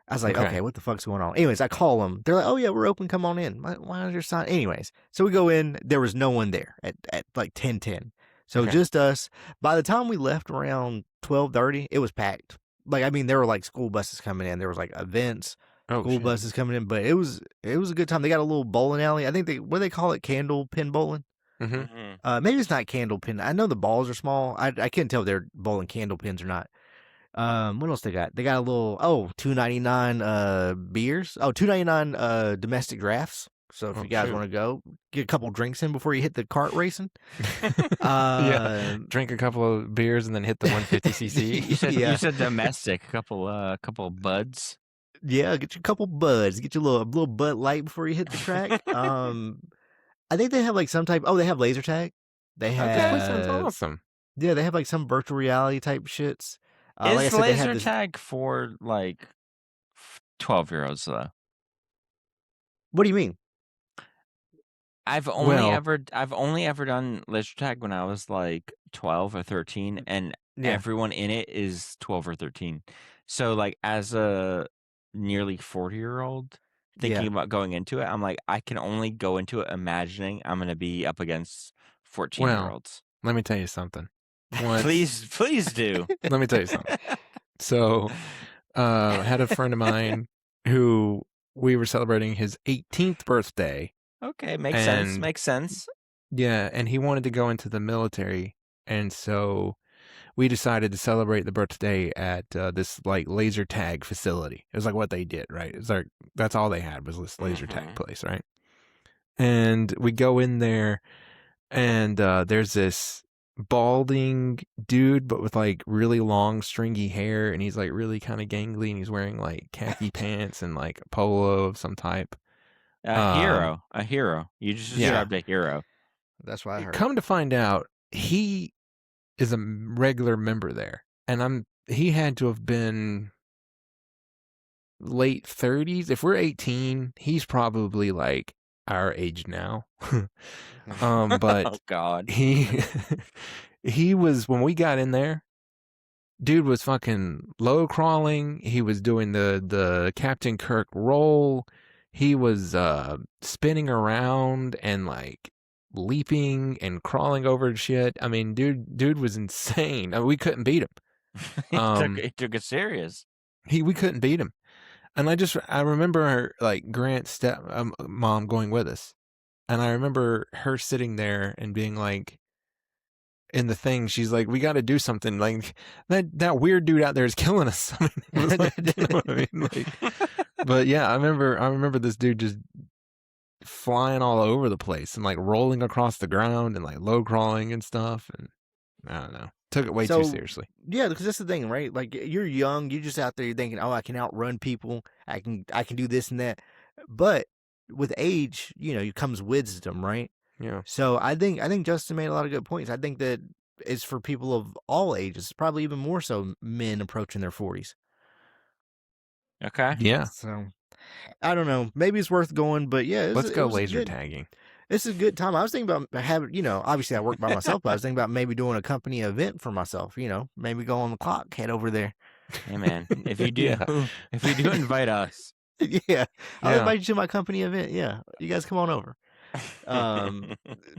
I was like, okay, what the fuck's going on? Anyways, I call them. They're like, oh, yeah, we're open. Come on in. Why is your sign? Anyways, so we go in. There was no one there at like 10:10. So just us. By the time we left around 12:30, it was packed. Like, I mean, there were like school buses coming in. There was like events, school buses coming in. But it was a good time. They got a little bowling alley. I think what do they call it? Candle pin bowling? Mm-hmm. Maybe it's not candle pin. I know the balls are small. I can't tell if they're bowling candle pins or not. What else they got? They got a little $2.99 beers. Oh, $2.99 domestic drafts. So if you guys want to go, get a couple drinks in before you hit the kart racing. Yeah, drink a couple of beers and then hit the 150cc. You said domestic, a couple of buds. Yeah, get you a couple buds. Get you a little Bud Light before you hit the track. I think they have like some type. Oh, they have laser tag. They have. This place sounds awesome. Yeah, they have like some virtual reality type shits. Is like I said, laser tag for like 12-year-olds though? What do you mean? I've only ever done laser tag when I was like 12 or 13, and everyone in it is 12 or 13. So like as a nearly 40-year-old thinking about going into it, I'm like, I can only go into it imagining I'm gonna be up against 14-year-olds. Let me tell you something. Please do. Let me tell you something. So, I had a friend of mine who we were celebrating his 18th birthday Okay, makes sense. And Makes sense. yeah, and he wanted to go into the military, and so we decided to celebrate the birthday at this like laser tag facility. It was like what they did, right? It was like that's all they had was this laser tag place, right? And we go in there, and there's this balding dude, but with like really long stringy hair, and he's like really kind of gangly, and he's wearing like khaki pants and like a polo of some type. A hero. A hero. You just Yeah. described a hero. That's what I heard. Come to find out, he is a regular member there, and he had to have been late 30s. If we're 18, he's probably like our age now. But Oh God. he was, when we got in there, dude was fucking low crawling. He was doing the Captain Kirk roll. He was spinning around and like leaping and crawling over shit. I mean, dude was insane. I mean, we couldn't beat him. He took it serious. We couldn't beat him. And I remember like Grant's step mom going with us, and I remember her sitting there and being like, in the thing, she's like, "We got to do something. Like that weird dude out there is killing us." I mean, it was like, you know what I mean? Like, but yeah, I remember this dude just flying all over the place and like rolling across the ground and like low crawling and stuff. And I don't know, took it way too seriously. Yeah, because that's the thing, right? Like you're young, you're just out there, you're thinking, "Oh, I can outrun people. I can do this and that." But with age, comes wisdom, right? Yeah. So I think Justin made a lot of good points. I think that it's for people of all ages, probably even more so men approaching their 40s. Okay. Yeah. So I don't know. Maybe it's worth going, but yeah, Let's go laser tagging. It's a good time. I was thinking about having, obviously I work by myself, but I was thinking about maybe doing a company event for myself, maybe go on the clock, head over there. Hey man, if you do, if you do invite us, yeah, I'll invite you to my company event. Yeah, you guys come on over.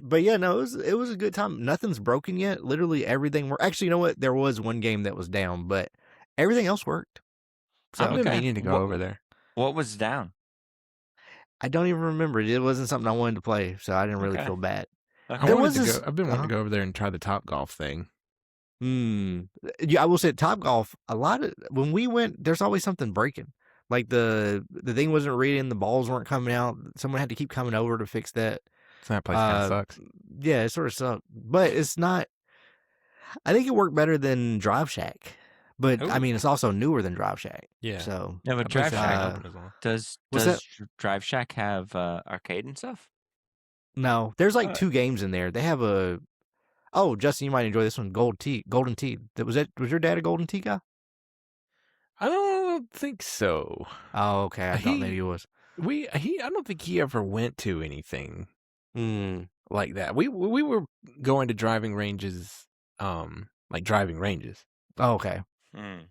But yeah, no, it was a good time. Nothing's broken yet. Literally everything worked. Actually, you know what? There was one game that was down, but everything else worked. So I've been meaning to go over there. What was down? I don't even remember. It wasn't something I wanted to play, so I didn't really feel bad. I've been wanting to go over there and try the Top Golf thing. Yeah, I will say Top Golf. When we went, there's always something breaking. Like the thing wasn't reading, the balls weren't coming out. Someone had to keep coming over to fix that. So that place kind of sucks. Yeah, it sort of sucked, but it's not. I think it worked better than Drive Shack, but I mean it's also newer than Drive Shack. Yeah. So yeah, but Drive Shack does Drive Shack have arcade and stuff? No, there's like 2 games in there. They have a. Oh, Justin, you might enjoy this one. Golden Tee. Was your dad a Golden Tee guy? I don't think so. Oh, okay. I thought maybe he was. I don't think he ever went to anything like that. We were going to driving ranges, like driving ranges. Oh, okay.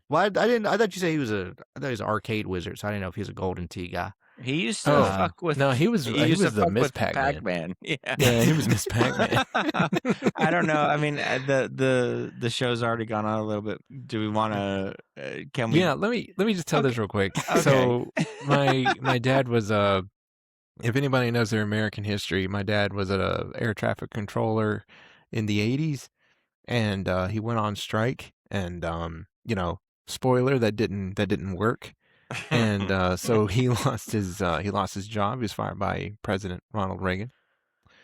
Well, I thought you said he was I thought he was an arcade wizard, so I didn't know if he was a Golden Tee guy. He used to fuck with. No, he was the Miss Pac-Man. Yeah, he was Miss Pac-Man. I don't know. I mean, the show's already gone on a little bit. Do we want to? Can we? Yeah, let me just tell this real quick. Okay. So my dad was if anybody knows their American history, my dad was a air traffic controller in the 80s, and he went on strike, and spoiler, that didn't work. And so he lost his job. He was fired by President Ronald Reagan.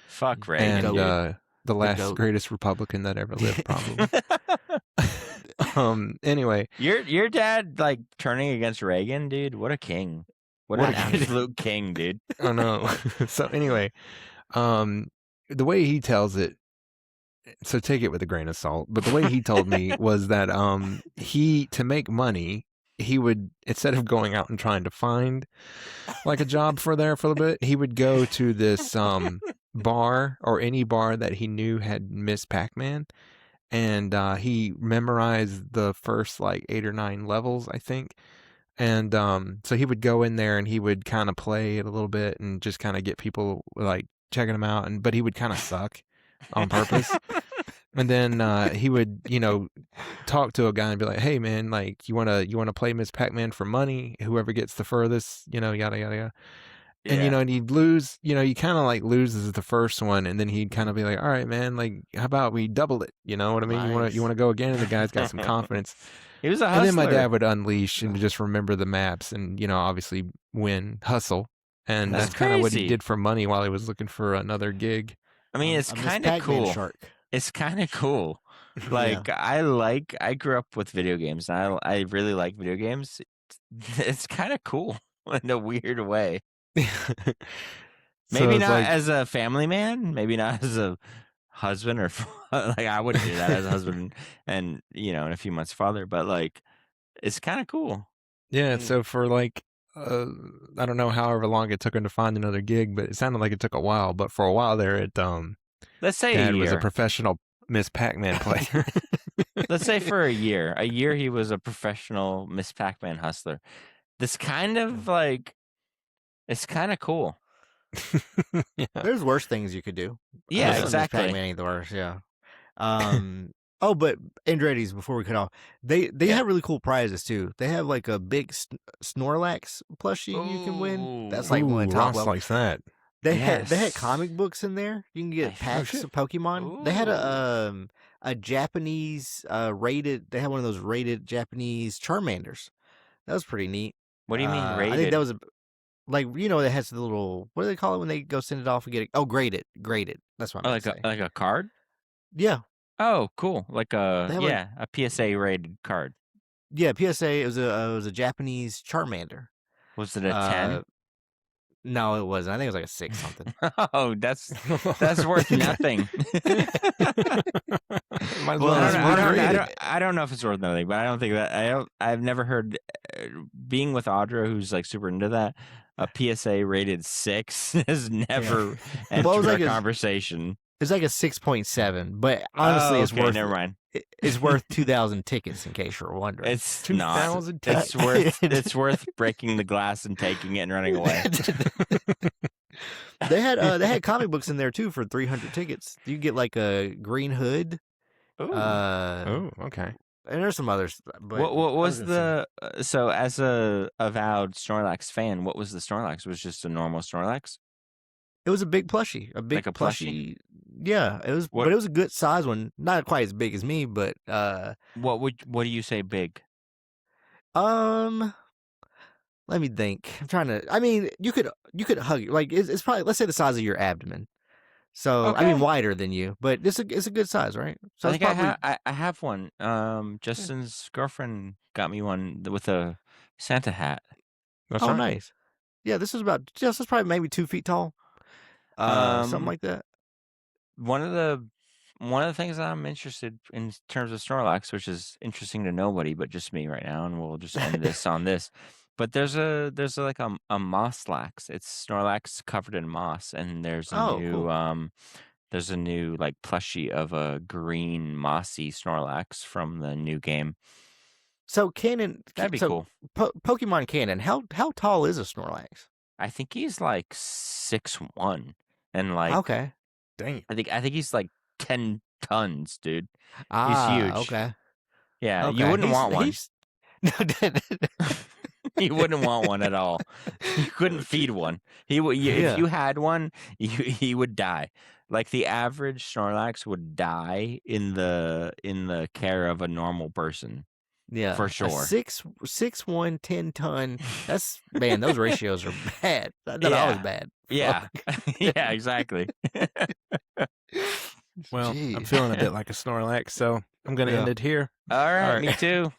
Fuck Reagan. And the last greatest Republican that ever lived, probably. Anyway, your dad like turning against Reagan, dude. What a king! What an absolute king, dude. Oh no. So anyway, the way he tells it. So take it with a grain of salt. But the way he told me was that to make money, he would, instead of going out and trying to find like a job for a little bit, he would go to this bar or any bar that he knew had Miss Pac-Man, and he memorized the first like 8 or 9 levels, I think. And so he would go in there and he would kind of play it a little bit and just kind of get people like checking him out, but he would kind of suck on purpose. And then he would, talk to a guy and be like, "Hey man, like you wanna play Miss Pac-Man for money? Whoever gets the furthest, yada yada yada." And Yeah. and he'd lose. He kind of like loses the first one, and then he'd kind of be like, "All right, man, like how about we double it? You know what I mean? You Nice. want to go again?" And the guy's got some confidence. He was a And then my hustler. dad would unleash and just remember the maps, and obviously win, hustle, and That's that's kind of what he crazy. did for money while he was looking for another gig. I mean, it's a Miss kind of Pac-Man cool. shark. It's kind of cool. Yeah. Like I grew up with video games, and I really like video games. It's kind of cool in a weird way. So Maybe it's not like, as a family man, maybe not as a husband or like I wouldn't do that as a husband and in a few months father, but like it's kind of cool. yeah. So for like, I don't know, however long it took him to find another gig, but it sounded like it took a while. But for a while there, Let's say Dad a was a year. professional Miss Pac-Man player. Let's say for a year. A year he was a professional Miss Pac-Man hustler. This kind of like it's kind of cool. Yeah. There's worse things you could do. Yeah, Miss exactly. Pac-Man ain't the worst. Yeah. Oh, but Andretti's, before we cut off, they have really cool prizes too. They have like a big Snorlax plushie you can win. That's like one Ooh, of the top Ross level. likes that. They had Yes. comic books in there. You can get packs shit. of Pokemon. They had a Japanese rated. They had one of those rated Japanese Charmanders. That was pretty neat. What do you mean I rated? think that was it has the little, what do they call it when they go send it off and get it? Oh, graded. That's what I meant to say. Like a card? Yeah. Oh, cool. Like They have a PSA rated card. Yeah, PSA. It was a Japanese Charmander. Was it a 10? No, it wasn't. I think it was like a 6 something. Oh, that's worth nothing. Might as Well, well I don't know if it's worth nothing, but I don't think that I've never heard being with Audra, who's like super into that. A PSA rated 6 has never entered Well, it was like our a- conversation. It's like a 6.7, but honestly, it's okay, worth. Never mind. It's worth 2,000 tickets, in case you're wondering. It's not. 2,000 It's worth breaking the glass and taking it and running away. They had comic books in there too for 300 tickets. You get like a Green Hood. Ooh. Oh, okay. And there's some others. But What was the? so as a avowed Snorlax fan? What was the Snorlax? Was it just a normal Snorlax? It was a big plushie, a big Like a plushie? Yeah, it was, but it was a good size one. Not quite as big as me, but What do you say big? let me think. I'm trying to. I mean, you could hug it. Like it's probably, let's say, the size of your abdomen. So I mean, Okay. wider than you, but it's a good size, right? So I it's think probably I have one. Justin's girlfriend got me one with a Santa hat. That's oh right. nice. Yeah, this is probably maybe 2 feet tall. Something like that. One of the things that I'm interested in terms of Snorlax, which is interesting to nobody but just me right now, and we'll just end this on this. But there's like a Mosslax. It's Snorlax covered in moss, and there's a new cool. there's a new like plushie of a green mossy Snorlax from the new game. So canon, That'd be cool. Pokemon canon. How tall is a Snorlax? I think he's like 6'1", and like Okay. Dang. I think he's like 10 tons, dude. Ah, He's huge. okay. Yeah, Okay. you wouldn't want one. You wouldn't want one at all. You couldn't feed one. If you had one, he would die. Like the average Snorlax would die in the care of a normal person. Yeah, for sure. 6'1", 10 ton. That's, man, those ratios are bad. I thought I was bad. Yeah, yeah, exactly. Well, I'm Jeez. feeling a bit like a Snorlax, so I'm going to end it here. All right, right. me too.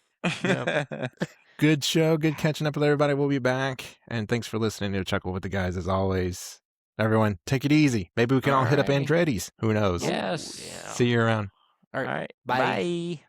Good show. Good catching up with everybody. We'll be back. And thanks for listening to Chuckle with the Guys as always. Everyone, take it easy. Maybe we can all hit up Alrighty. Andretti's. Who knows? Yes. Yeah. See you around. All All right. right. Bye. Bye.